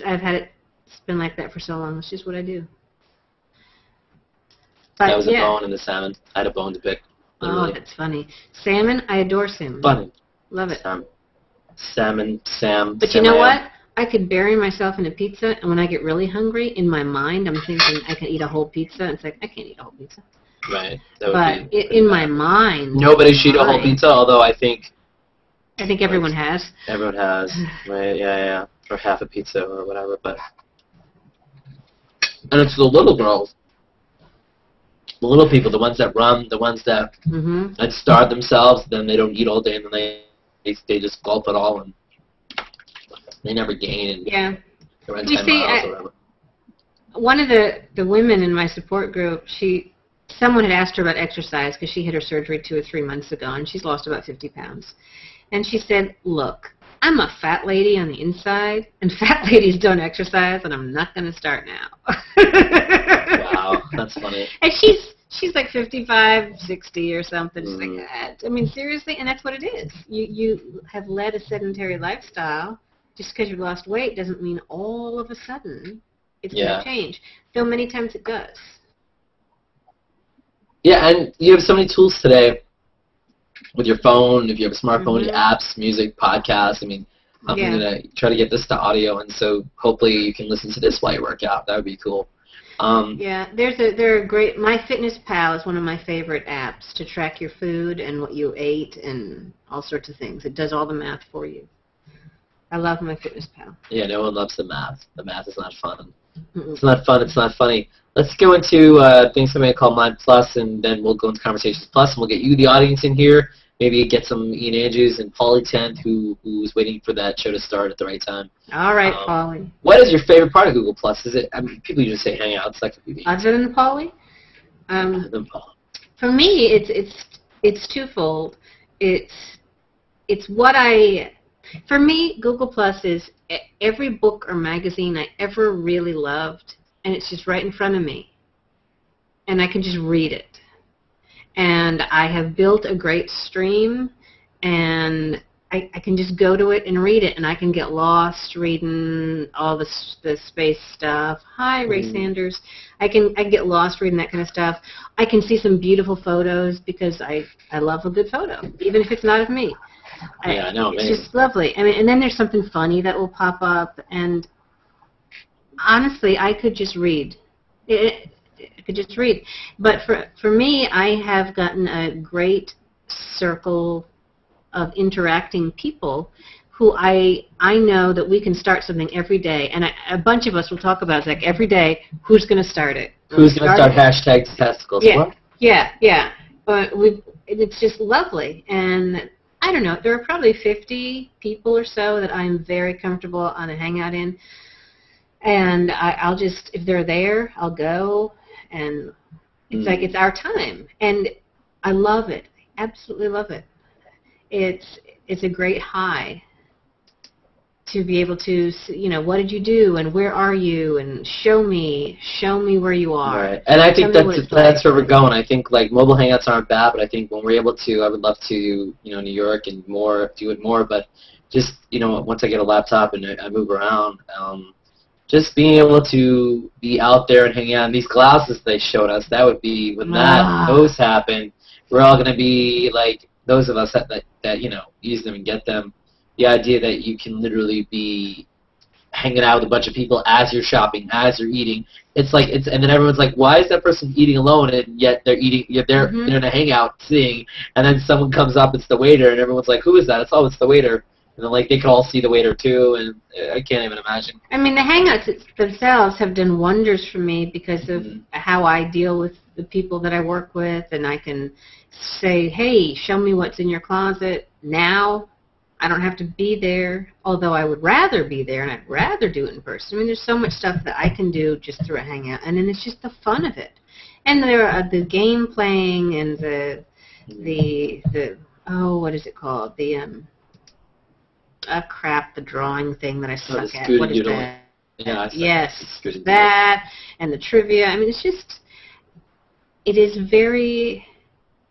I've had it's been like that for so long. It's just what I do. But, that was a bone in the salmon. I had a bone to pick. Literally. Oh, that's funny. Salmon, I adore salmon. Funny. Love it. Salmon, Sam. But you know what? I could bury myself in a pizza, and when I get really hungry, in my mind, I'm thinking I can eat a whole pizza. And it's like, I can't eat a whole pizza. Right. But in my mind... Nobody should eat a whole pizza, although I think everyone has. Everyone has. Right, yeah. Or half a pizza or whatever, but... And it's the little girls. The little people, the ones that run, the ones that starve themselves, then they don't eat all day, and then they just gulp it all, and they never gain. And they run 10 miles or whatever. One of the women in my support group, someone had asked her about exercise because she had her surgery 2 or 3 months ago, and she's lost about 50 pounds. And she said, look, I'm a fat lady on the inside, and fat ladies don't exercise, and I'm not going to start now. Wow, that's funny. And she's like 55, 60 or something. She's like, I mean, seriously? And that's what it is. You have led a sedentary lifestyle. Just because you've lost weight doesn't mean all of a sudden it's going to change. Though many times it does. Yeah, and you have so many tools today with your phone. If you have a smartphone, apps, music, podcasts. I mean, I'm going to try to get this to audio, and so hopefully you can listen to this while you work out. That would be cool. There are great. MyFitnessPal is one of my favorite apps to track your food and what you ate and all sorts of things. It does all the math for you. I love MyFitnessPal. Yeah, no one loves the math. The math is not fun. It's not fun. It's not funny. Let's go into things I'm going to call Mind Plus, and then we'll go into Conversations Plus, and we'll get you, the audience, in here. Maybe get some Ian Andrews and Paulie Tent, who's waiting for that show to start at the right time. All right, Paulie. What is your favorite part of Google Plus? Is it? I mean, people usually say Hangouts. That could be me. Other than Paulie? Other than Paulie. For me, it's twofold. It's what I. For me, Google Plus is every book or magazine I ever really loved, and it's just right in front of me, and I can just read it. And I have built a great stream, and I can just go to it and read it, and I can get lost reading all the space stuff. Hi, Ray Sanders. I can get lost reading that kind of stuff. I can see some beautiful photos because I love a good photo, even if it's not of me. Yeah, I know. It's just lovely. I mean, and then there's something funny that will pop up, and honestly, I could just read. I could just read. But for me, I have gotten a great circle of interacting people who I know that we can start something every day. And a bunch of us will talk about it, like every day, who's going to start it? Who's going to start hashtag testicles? Yeah. It's just lovely. And I don't know, there are probably 50 people or so that I'm very comfortable on a Hangout in. And I'll just, if they're there, I'll go. And it's like it's our time. And I love it. I absolutely love it. It's a great high. to be able to, what did you do and where are you and show me where you are. Right, and I think that's where we're going. I think like mobile hangouts aren't bad, but I think when we're able to, I would love to, New York and do it more. But just once I get a laptop and I move around, just being able to be out there and hanging out. And these glasses they showed us, that would be when those happen. We're all gonna be like those of us that use them and get them. The idea that you can literally be hanging out with a bunch of people as you're shopping, as you're eating. And then everyone's like, why is that person eating alone? And yet they're eating. They're in a hangout sitting, and then someone comes up, it's the waiter, and everyone's like, who is that? It's the waiter. And then they can all see the waiter too, and I can't even imagine. I mean, the hangouts themselves have done wonders for me because of how I deal with the people that I work with, and I can say, hey, show me what's in your closet now. I don't have to be there, although I would rather be there, and I'd rather do it in person. I mean, there's so much stuff that I can do just through a hangout, and then it's just the fun of it. And there are the game playing and the what is it called? The the drawing thing that I suck at. What is that? Yeah, yes, that and the trivia. I mean, it is very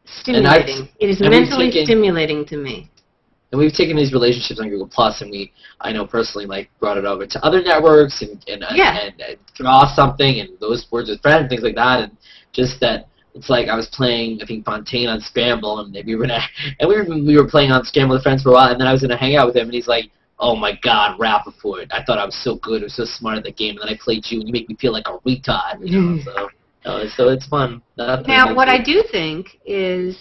stimulating. It is mentally stimulating to me. And we've taken these relationships on Google Plus, and I know personally, brought it over to other networks and draw something and those words with friends and things like that, and just that it's like I was playing, I think, Fontaine on Scramble, and we were playing on Scramble with friends for a while, and then I was gonna hang out with him, and he's like, oh my God, Rappaport! I thought I was so good, I was so smart at the game, and then I played you, and you make me feel like a retard, so it's fun. Now, what I do think is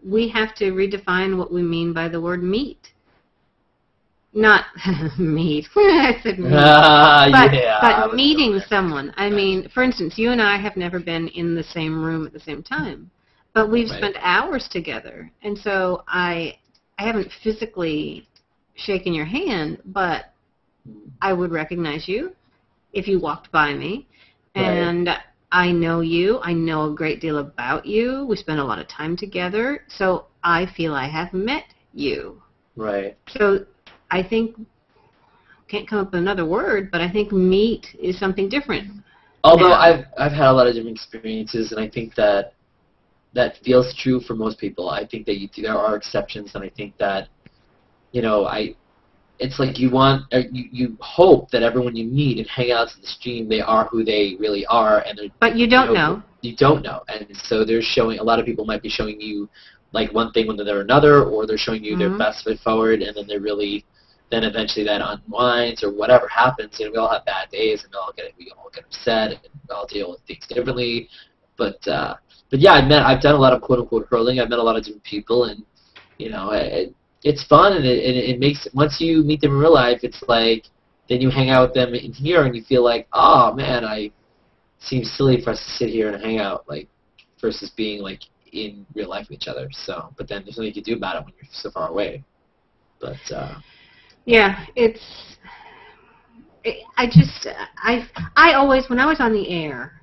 we have to redefine what we mean by the word meet. Not meet. I said meet. But meeting someone. I mean, for instance, you and I have never been in the same room at the same time, but we've spent hours together, and so I haven't physically shaken your hand, but I would recognize you if you walked by me, and I know you. I know a great deal about you. We spend a lot of time together, so I feel I have met you. Right. So I think, can't come up with another word, but I think meet is something different. Although I've had a lot of different experiences, and I think that feels true for most people. I think that there are exceptions, and I think that, it's like you hope that everyone you meet in Hangouts in the stream, they are who they really are, and but you don't know. You don't know, and so they're showing. A lot of people might be showing you one thing when they're another, or they're showing you their best foot forward, and then then eventually that unwinds or whatever happens. We all have bad days, and we all get upset, and we all deal with things differently. But yeah, I've done a lot of quote unquote hurling. I've met a lot of different people, and it's fun, and it makes, once you meet them in real life, it's like, then you hang out with them in here, and you feel like, oh man, it seems silly for us to sit here and hang out, versus being in real life with each other. So, but then there's nothing you can do about it when you're so far away. But yeah, I always, when I was on the air,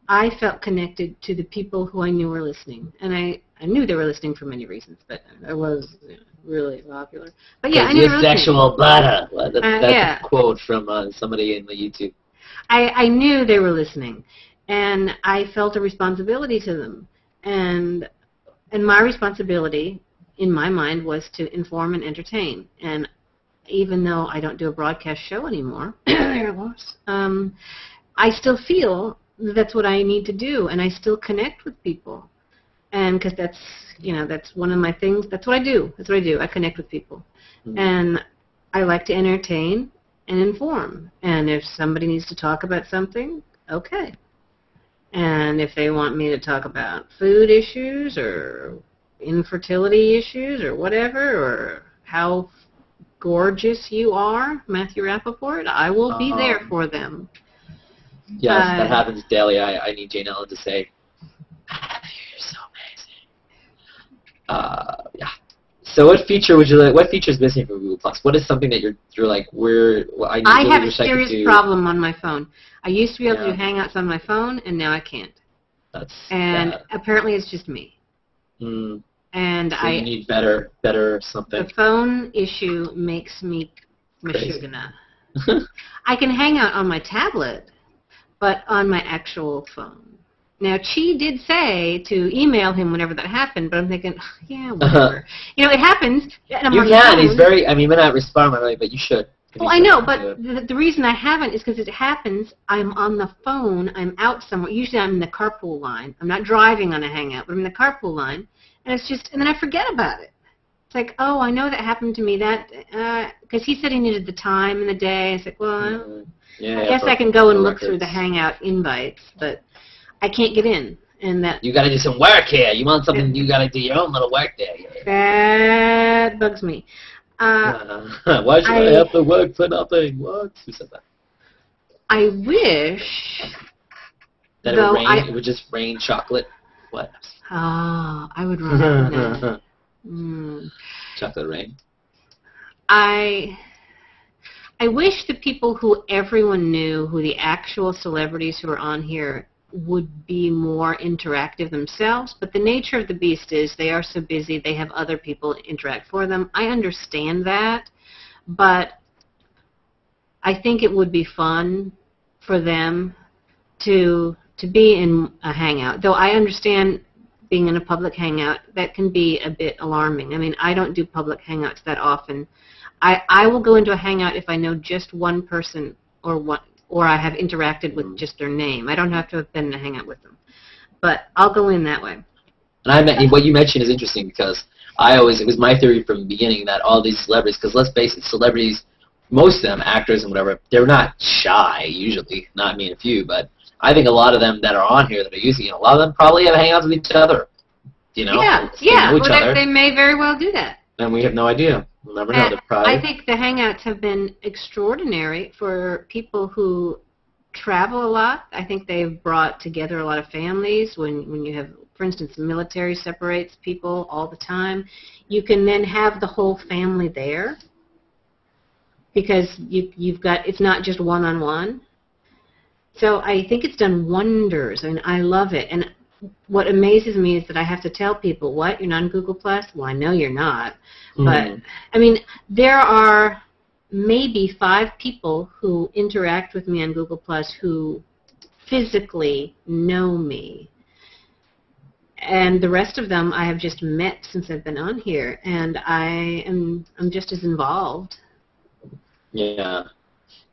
I felt connected to the people who I knew were listening, and I knew they were listening for many reasons, but I was really popular. But yeah, I knew they were listening. Sexual butter. That's a quote from somebody in the YouTube. I knew they were listening, and I felt a responsibility to them, and my responsibility, in my mind, was to inform and entertain. And even though I don't do a broadcast show anymore, there it was, I still feel that's what I need to do, and I still connect with people. And because that's one of my things. That's what I do. I connect with people. And I like to entertain and inform. And if somebody needs to talk about something, okay. And if they want me to talk about food issues or infertility issues or whatever, or how gorgeous you are, Matthew Rappaport, I will be there for them. Yes, that happens daily. I need Jane Ellen to say, you're so amazing. Yeah. So what feature what feature is missing from Google Plus? What is something that you're like, I have a serious problem on my phone. I used to be able to do Hangouts on my phone, and now I can't. And apparently it's just me. And so you need better something. The phone issue makes me Meshuggah. I can hang out on my tablet, but on my actual phone. Now, Chi did say to email him whenever that happened, but I'm thinking, yeah, whatever. You know, it happens. And I'm You on can. the phone. He's very. I mean, he may not respond right away, but you should. Well, I know, but the reason I haven't is because it happens. I'm on the phone. I'm out somewhere. Usually, I'm in the carpool line. I'm not driving on a Hangout, but I'm in the carpool line, and it's just, and then I forget about it. It's like, oh, I know that happened to me. That because he said he needed the time and the day. It's like, well, I guess I can go and look through the Hangout invites, but I can't get in, and that. You got to do some work here. You want something? You got to do your own little work there. That bugs me. Why should I have to work for nothing? What? Who said that? I wish that it would just rain chocolate. What? Oh, I would run. Chocolate rain. I wish the people who everyone knew, who the actual celebrities who are on here, would be more interactive themselves, but the nature of the beast is they are so busy, they have other people interact for them. I understand that, but I think it would be fun for them to be in a Hangout, though I understand being in a public Hangout, that can be a bit alarming. I mean, I don't do public Hangouts that often. I will go into a Hangout if I know just one person or I have interacted with just their name. I don't have to have been in a Hangout with them. But I'll go in that way. And what you mentioned is interesting because it was my theory from the beginning that all these celebrities, because let's face it, celebrities, most of them, actors and whatever, they're not shy usually, not me and a few, but I think a lot of them that are on here that are using it, a lot of them probably have hangouts with each other, you know? Yeah, well, they may very well do that. And we have no idea. We'll never know. I think the Hangouts have been extraordinary for people who travel a lot. I think they've brought together a lot of families. When you have, for instance, the military separates people all the time, you can then have the whole family there because you've got, it's not just one-on-one. So I think it's done wonders, and I love it. And what amazes me is that I have to tell people, what, you're not on Google+? Well, I know you're not. But, I mean, there are maybe 5 people who interact with me on Google+ who physically know me. And the rest of them I have just met since I've been on here, and I'm just as involved. Yeah.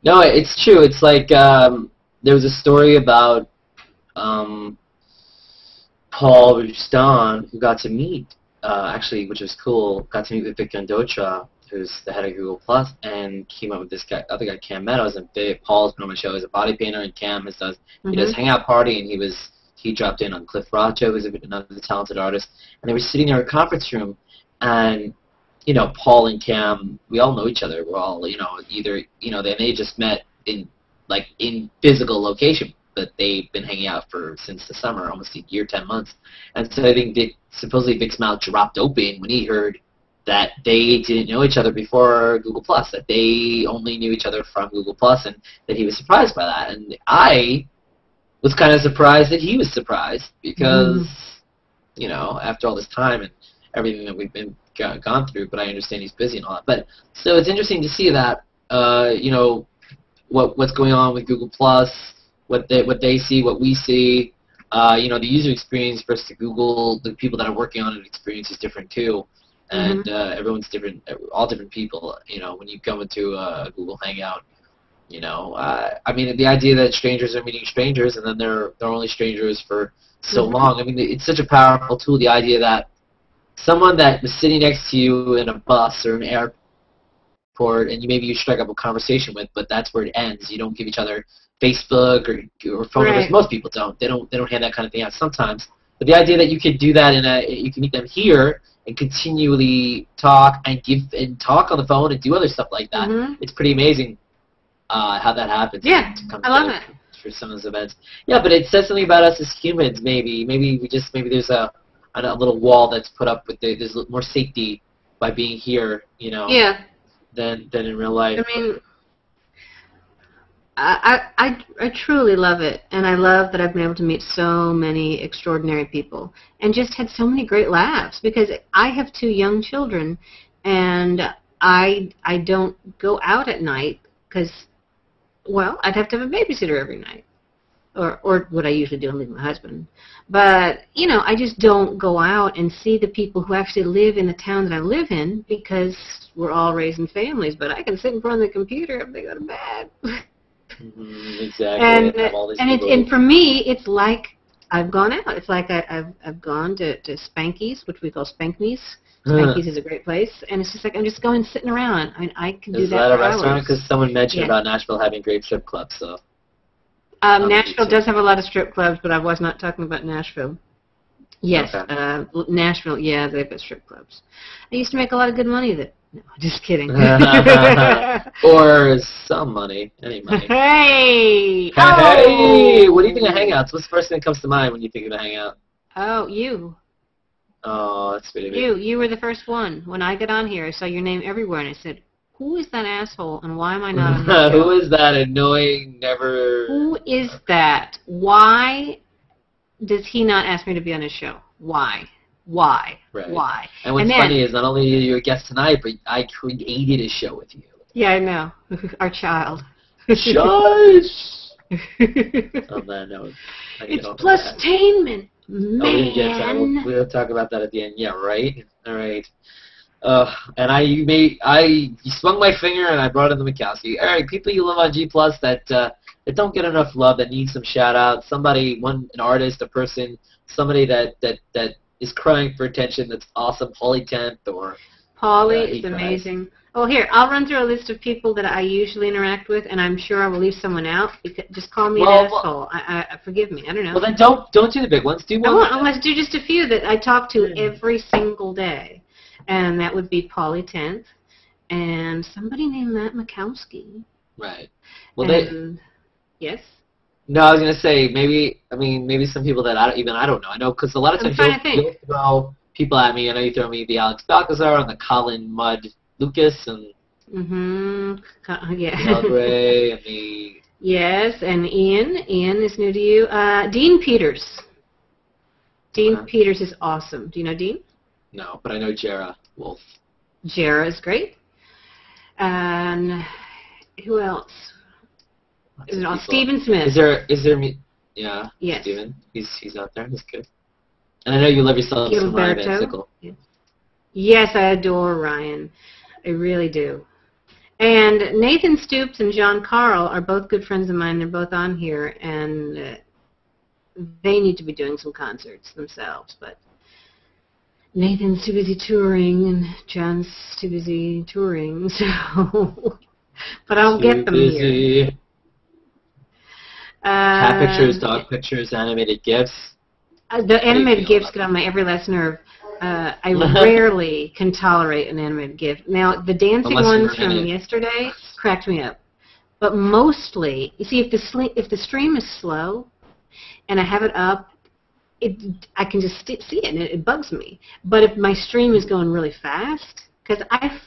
No, it's true. It's like there was a story about Paul Rustan, who got to meet, actually, which was cool, got to meet with Victor Ndotra, who's the head of Google+, and came up with this guy, other guy, Cam Meadows, and Paul's been on my show as a body painter, and Cam he does Hangout Party, and he dropped in on Cliff Rocho, who's another talented artist, and they were sitting in a conference room, and, you know, Paul and Cam, we all know each other, we're all, you know, either, you know, they just met in physical location, but they've been hanging out since the summer, almost a year, 10 months. And so I think supposedly Vic's mouth dropped open when he heard that they didn't know each other before Google+, that they only knew each other from Google+, and that he was surprised by that. And I was kind of surprised that he was surprised because, you know, after all this time and everything that we've gone through, but I understand he's busy and all that. But so it's interesting to see that, you know, what's going on with Google+, what they see, what we see. You know, the user experience versus the Google, the people that are working on it experience is different too, and everyone's different, all different people. You know, when you go into a Google Hangout, you know, I mean, the idea that strangers are meeting strangers and then they're only strangers for so long. I mean, it's such a powerful tool. The idea that someone that was sitting next to you in a bus or an airport, and maybe you strike up a conversation with, but that's where it ends. You don't give each other Facebook or phone numbers. Most people don't. They don't hand that kind of thing out sometimes. But the idea that you could do that you can meet them here and continually talk and talk on the phone and do other stuff like that. It's pretty amazing how that happens. Yeah, I love it. For some of those events. Yeah, but it says something about us as humans. Maybe there's a little wall that's put up with there's more safety by being here. You know. Yeah. Than in real life. I mean, I truly love it, and I love that I've been able to meet so many extraordinary people and just had so many great laughs because I have 2 young children, and I don't go out at night because, well, I'd have to have a babysitter every night. Or what I usually do, I'm leaving my husband. But, you know, I just don't go out and see the people who actually live in the town that I live in because we're all raising families. But I can sit in front of the computer if they go to bed. Exactly. And for me, it's like I've gone out. It's like I've gone to Spanky's, which we call Spankme's. Spanky's is a great place. And it's just like I'm just going sitting around. I mean, I can do that for hours. Is that a restaurant? Because someone mentioned about Nashville having great strip clubs, so... Nashville does have a lot of strip clubs, but I was not talking about Nashville. Yes, okay. Nashville, yeah, they've got strip clubs. I used to make a lot of good money there. No, just kidding. Or some money, any money. Hey! Hey! What do you think of Hangouts? What's the first thing that comes to mind when you think of a Hangout? Oh, you. Oh, that's sweet of you. You were the first one. When I got on here, I saw your name everywhere, and I said, who is that asshole, and why am I not on the show? Who is that annoying, never... Who is that? Why does he not ask me to be on his show? Why? Why? Right. Why? And what's funny is not only are you a guest tonight, but I created a show with you. Yeah, I know. Our child. Shush! Oh, man, no. It's PLUStainment, man. We'll talk about that at the end. Yeah, right? All right. And you swung my finger and I brought in the Makowsky. All right, people you love on G+ that don't get enough love, that need some shout out. Somebody, an artist, a person, somebody that is crying for attention. That's awesome. Pauly Tenth or Pauly is amazing. Oh, here, I'll run through a list of people that I usually interact with, and I'm sure I will leave someone out. Just call me an asshole. Forgive me. I don't know. Well, then don't do the big ones. Do one. Let's do just a few that I talk to every single day. And that would be Pauly Tenth and somebody named Matt Makowsky. Right. Well, yes? No, I was going to say, maybe some people that I don't know. I know because a lot of times you'll throw people at me. I know you throw me the Alex Balcazar and the Colin Mudd Lucas and yeah. Ray and the... Yes, and Ian. Ian is new to you. Dean Peters. Dean Peters is awesome. Do you know Dean? No, but I know Jera Wolf. Jera is great. And who else? Stephen Smith. Is there yeah, yes. Stephen. He's out there. He's good. And I know you love yourself some Ryan Van Sickle. Yes, I adore Ryan. I really do. And Nathan Stoops and John Carl are both good friends of mine. They're both on here, and they need to be doing some concerts themselves, but Nathan's too busy touring, and John's too busy touring, so... but I'll get them here. Cat pictures, dog pictures, animated GIFs. The animated GIFs get on my every last nerve. I rarely can tolerate an animated GIF. Now, the dancing ones from yesterday cracked me up. But mostly, you see, if the stream is slow, and I have it up, I can just see it, and it bugs me. But if my stream is going really fast, because I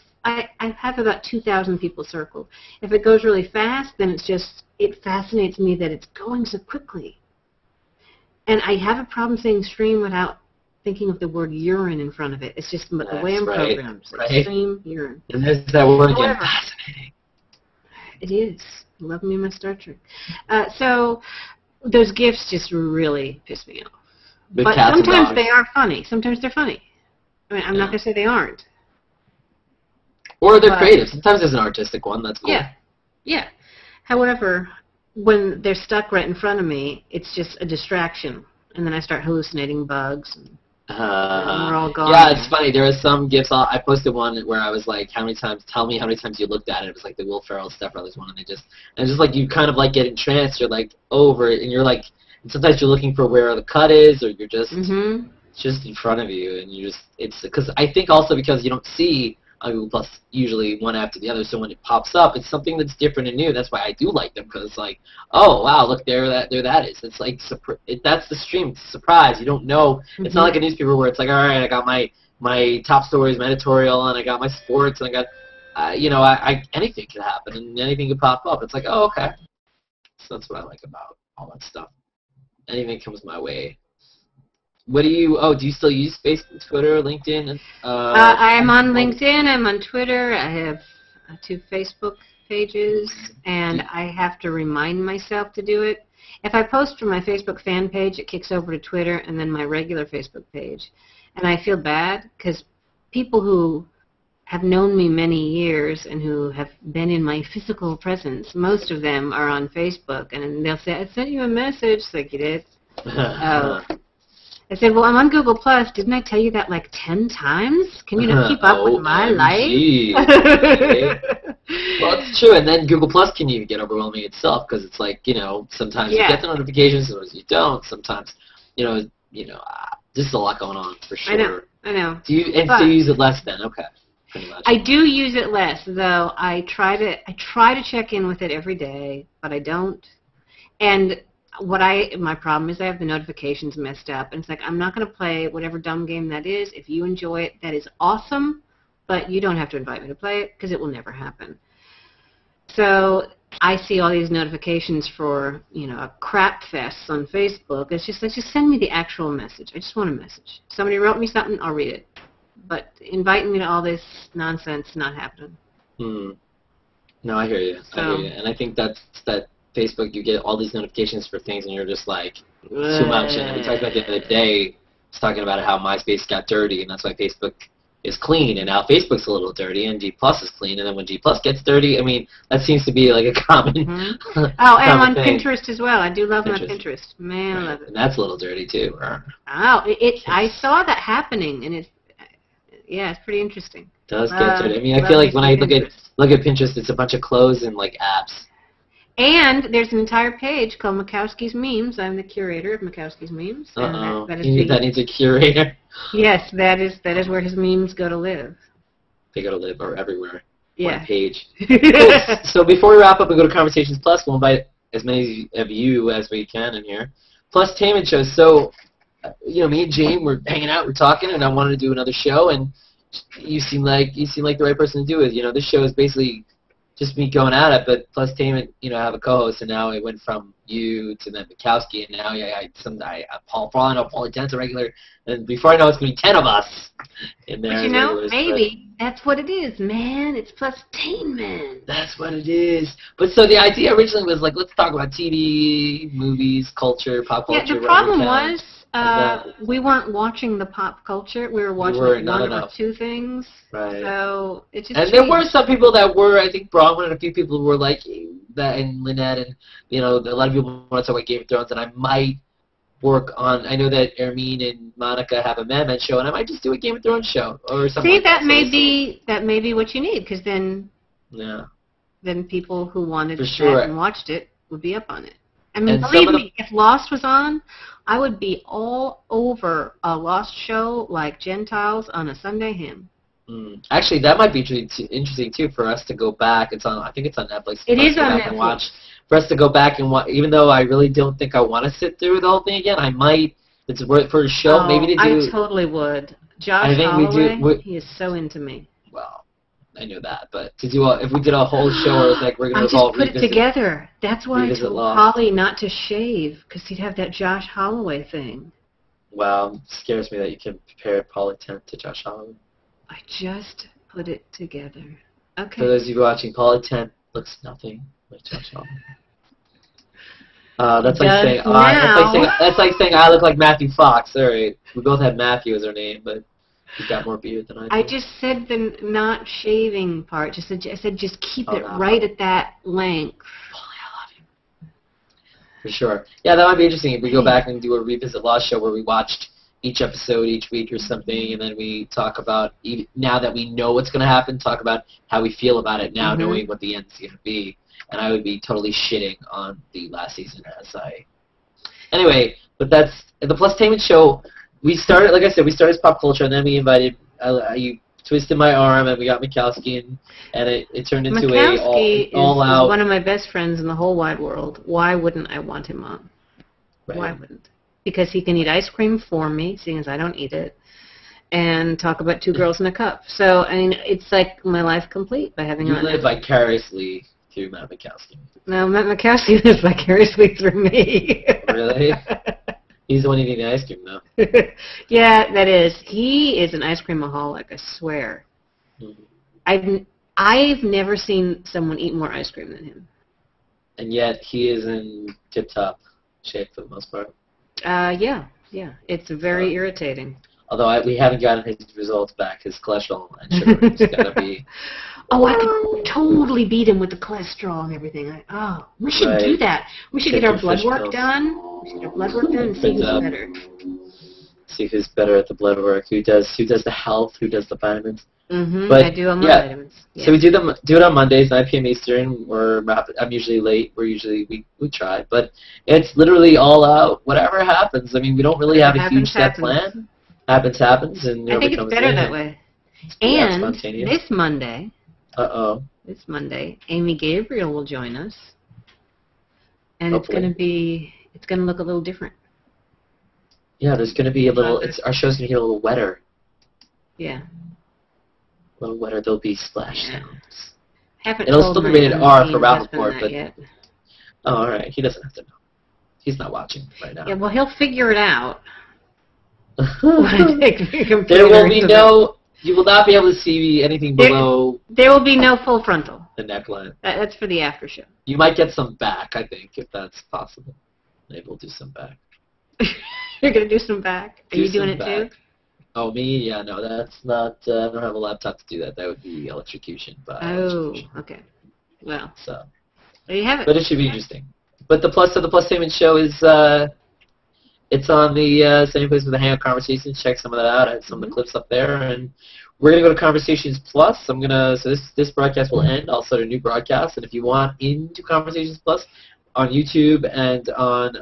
have about 2,000 people circled. If it goes really fast, then it fascinates me that it's going so quickly. And I have a problem saying stream without thinking of the word urine in front of it. It's just the way I'm programmed. Right. Stream, urine. And there's that word again. Fascinating. It is. Love me my Star Trek. So those GIFs just really piss me off. But sometimes they are funny. Sometimes they're funny. I mean, I'm not going to say they aren't. Or they're creative. Sometimes there's an artistic one. That's cool. Yeah. Yeah. However, when they're stuck right in front of me, it's just a distraction. And then I start hallucinating bugs. And we're all gone. Yeah, it's funny. There are some GIFs. I posted one where I was like, tell me how many times you looked at it. It was like the Will Ferrell Step Brothers one. And it's just like you kind of like get entranced. You're like over it. And you're like, sometimes you're looking for where the cut is, or you're just, it's just in front of you. And you just, it's, because I think also because you don't see Google Plus usually one after the other, so when it pops up, it's something that's different and new. That's why I do like them, because it's like, oh wow, look, there that is. It's like that's the stream. It's a surprise. You don't know. It's not like a newspaper where it's like, all right, I got my top stories, my editorial, and I got my sports, and I got anything could happen and anything could pop up. It's like, oh okay. So that's what I like about all that stuff. Anything comes my way, what do you? Oh, do you still use Facebook, Twitter, LinkedIn? I'm on LinkedIn. I'm on Twitter. I have 2 Facebook pages, and I have to remind myself to do it. If I post from my Facebook fan page, it kicks over to Twitter and then my regular Facebook page. And I feel bad because people who have known me many years and who have been in my physical presence, most of them are on Facebook. And they'll say, I sent you a message. It's like, you did? Oh. I said, well, I'm on Google+. Didn't I tell you that like 10 times? Can you not keep up with my life? Well, it's true, and then Google Plus can even get overwhelming itself because it's like, sometimes you get the notifications, sometimes you don't. Sometimes, there's a lot going on for sure. I know. Do you use it less then? Okay. I do use it less, though. I try to check in with it every day, but I don't. And my problem is I have the notifications messed up, and it's like I'm not going to play whatever dumb game that is. If you enjoy it, that is awesome, but you don't have to invite me to play it because it will never happen. So I see all these notifications for a crap fest on Facebook. It's just just send me the actual message. I just want a message. Somebody wrote me something, I'll read it. But inviting me to all this nonsense, not happening. No, I hear you. And I think that Facebook, you get all these notifications for things, and you're just like, too much. And we talked about the other day, I was talking about how MySpace got dirty, and that's why Facebook is clean, and now Facebook's a little dirty, and G Plus is clean, and then when G Plus gets dirty, I mean, that seems to be like a common and I'm on thing. Pinterest as well. I do love my Pinterest. Man, I love it. And that's a little dirty, too. I saw that happening, and it's pretty interesting. It does get dirty. I mean, I feel like when I look at Pinterest, it's a bunch of clothes and, like, apps. And there's an entire page called Makowsky's Memes. I'm the curator of Makowsky's Memes. That needs a curator. Yes, that is where his memes go to live. They go to live everywhere. Yeah. One page. Cool. So before we wrap up and go to Conversations Plus, we'll invite as many of you as we can in here. PLUStainment Show. So, me and Jane were hanging out, we're talking, and I wanted to do another show, and you seem like the right person to do it. This show is basically just me going at it, but PLUStainment, I have a co-host, and now it went from you to then Makowsky, and now Paul, for all I know, Paul Tent's a regular, and before I know, it's going to be 10 of us in there. But maybe that's what it is, man. It's PLUStainment. That's what it is. But so the idea originally was like, let's talk about TV, movies, culture, pop culture. Yeah, the problem was we weren't watching the pop culture. We were watching one or two things. Right. So it just. And there were some people that were, I think, Bronwyn and a few people who were like that, and Lynette, and a lot of people want to talk about Game of Thrones, and I might work on. I know that Ermine and Monica have a Mad Men show, and I might just do a Game of Thrones show or something. See, like that may be what you need, because then. Yeah. Then people who wanted that and watched it would be up on it. I mean, believe me, if Lost was on, I would be all over a Lost show like Gentiles on a Sunday hymn. Actually, that might be interesting too for us to go back. I think it's on Netflix. It is on Netflix. For us to go back and watch, even though I really don't think I want to sit through the whole thing again, I might. It's worth for a show, maybe to do. I totally would. Josh Holloway, he is so into me. Well, I knew that, but to do if we did a whole show where it's like we're going to all put it together. That's why I told Holly not to shave, because he'd have that Josh Holloway thing. Wow, it scares me that you can compare Polly Tent to Josh Holloway. I just put it together. Okay. For those of you watching, Polly Tent looks nothing like Josh Holloway. That's like saying I look like Matthew Fox. All right, we both have Matthew as our name, but he's got more beard than I do. I just said the not shaving part. I said just keep it right at that length. Polly, I love you. For sure. Yeah, that might be interesting if we go back and do a revisit Lost show where we watched each episode each week or something, and then we talk about, now that we know what's going to happen, talk about how we feel about it now, knowing what the end's going to be. And I would be totally shitting on the last season Anyway, but that's the PLUStainment Show. We started, like I said, as pop culture, and then we invited, you twisted my arm, and we got Makowsky, and it turned into all-out. Is one of my best friends in the whole wide world. Why wouldn't I want him on? Right. Why wouldn't? Because he can eat ice cream for me, seeing as I don't eat it, and talk about two girls in a cup. So, I mean, it's like my life complete by having him on. You live vicariously through Matt Makowsky. No, Matt Makowsky lives vicariously through me. Really? He's the one eating the ice cream, though. Yeah, that is. He is an ice creamaholic, I swear. Mm-hmm. I've never seen someone eat more ice cream than him. And yet he is in tip-top shape for the most part. Yeah. It's very irritating. Although we haven't gotten his results back, his cholesterol and sugar has got to be... Oh, I could totally beat him with the cholesterol and everything. We should do that. We should get our blood work done. We should get our blood work done and see who's better. See who's better at the blood work, who does the health, who does the vitamins. Mm-hmm. I do all my vitamins. Yeah. So we do it on Mondays, 9 p.m. Eastern. I'm usually late. We try, but it's literally all out. Whatever happens. I mean, we don't really have a huge set plan. Happens, and I think it's better that way. And this Monday. This Monday, Amy Gabriel will join us, and hopefully. it's gonna look a little different. Yeah, there's gonna be a little. Our show's gonna get a little wetter. Yeah. A little wetter. There'll be splash sounds. It'll still be rated R for Rappaport, but yet. Oh, all right. He doesn't have to know. He's not watching right now. Yeah, well, he'll figure it out. There will be no. You will not be able to see anything below. There will be no full frontal. The neckline. That's for the after show. You might get some back, I think, if that's possible. Maybe we'll do some back. You're gonna do some back. Are you doing it too? Oh, me? Yeah, no, that's not. I don't have a laptop to do that. That would be electrocution. Okay. Well. So. There you have it. But it should be interesting. But the PLUStainment Show is. It's on the same place with the Hangout Conversations. Check some of that out. I have some of the clips up there, and we're gonna go to Conversations Plus. So this broadcast will end. I'll start a new broadcast, and if you want into Conversations Plus on YouTube and on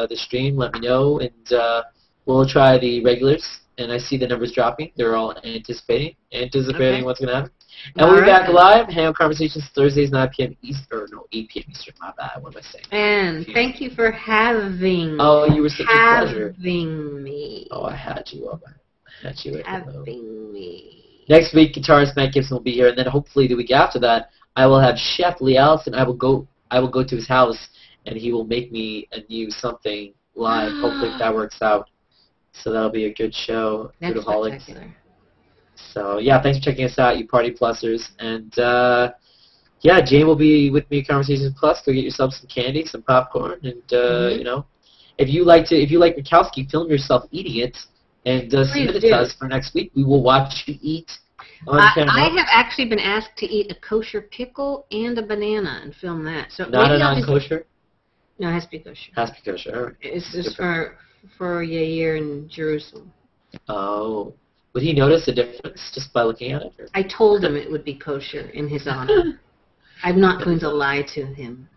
the stream, let me know, and we'll try the regulars. And I see the numbers dropping. They're all anticipating what's gonna happen. And we'll be back live. Hangout Conversations Thursdays, 9 p.m. Eastern. No, 8 p.m. Eastern. My bad. What am I saying? And thank you for having. Oh, you were such a pleasure. Having me. Oh, I had you up. I had you. Having me. Next week, guitarist Matt Gibson will be here, and then hopefully the week after that, I will have Chef Lee Allison. I will go to his house, and he will make me a new something live. Hopefully that works out. So that'll be a good show. That's spectacular. So, yeah, thanks for checking us out, you party plussers. And, yeah, Jane will be with me at Conversations Plus. Go get yourself some candy, some popcorn, and, you know, if you like Makowsky, film yourself eating it, and submit it to us for next week. We will watch you eat on camera. I have actually been asked to eat a kosher pickle and a banana and film that. So not a non-kosher? No, it has to be kosher. Has to be kosher, all right. It's just for Yair in Jerusalem. Oh. Would he notice a difference just by looking at it? Or? I told him it would be kosher in his honor. I'm not going to lie to him.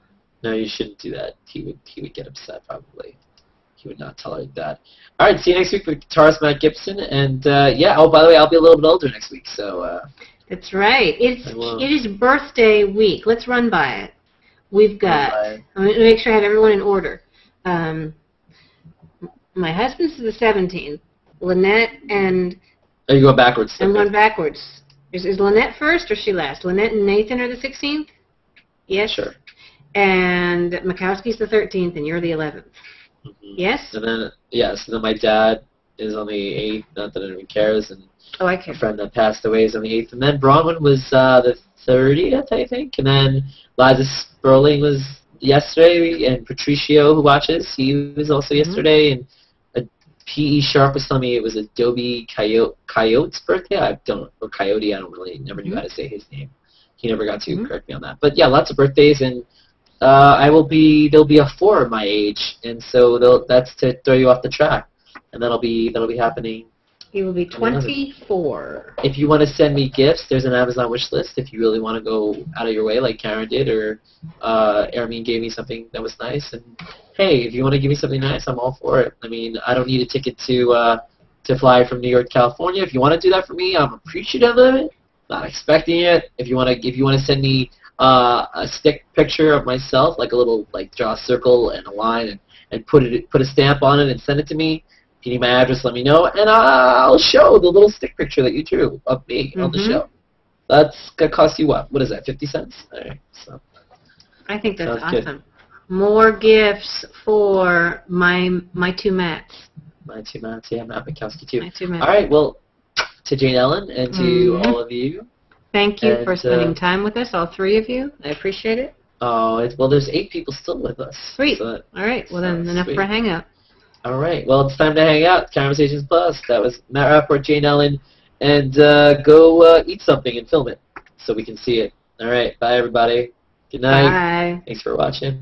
No, you shouldn't do that. He would get upset probably. He would not tolerate that. All right, see you next week with guitarist Matt Gibson. And yeah, oh, by the way, I'll be a little bit older next week. So. That's right. It is birthday week. Let's run by it. We've got. I'm going to make sure I have everyone in order. My husband's the 17th. Lynette and. Oh, you go backwards. I'm going backwards. Is Lynette first or she last? Lynette and Nathan are the 16th? Yes? Sure. And Makowsky's the 13th, and you're the 11th. Mm-hmm. Yes? And then, yes, and then my dad is on the 8th, not that anyone cares, and I care. A friend that passed away is on the 8th, and then Bronwyn was the 30th, I think, and then Liza Sperling was yesterday, and Patricio, who watches, he was also yesterday, and P.E. Sharp was telling me it was Adobe Coyote's birthday. Or Coyote, I never knew how to say his name. He never got to correct me on that. But yeah, lots of birthdays, and there'll be a 4 of my age, and so that's to throw you off the track, and that'll be happening. He will be 24. If you want to send me gifts, there's an Amazon wish list. If you really want to go out of your way, like Karen did, or Ermine gave me something that was nice, and hey, if you want to give me something nice, I'm all for it. I mean, I don't need a ticket to fly from New York to California. If you want to do that for me, I'm appreciative of it. Not expecting it. If you want to send me a stick picture of myself, like a little, draw a circle and a line and put a stamp on it and send it to me. If you need my address, let me know, and I'll show the little stick picture that you drew of me on the show. That's gonna cost you what? What is that? 50 cents? All right. So. I think that's awesome. More gifts for my two Matts. My two Matts, yeah, Matt Makowsky too. My two Matts. All right, well, to Jane Ellen and to all of you. Thank you for spending time with us, all three of you. I appreciate it. Oh, well, there's 8 people still with us. Sweet. So all right, well then, enough for a hangout. All right, well, it's time to hang out. Conversations Plus. That was Matt Rappaport, Jane Ellen, and go eat something and film it so we can see it. All right, bye, everybody. Good night. Bye. Thanks for watching.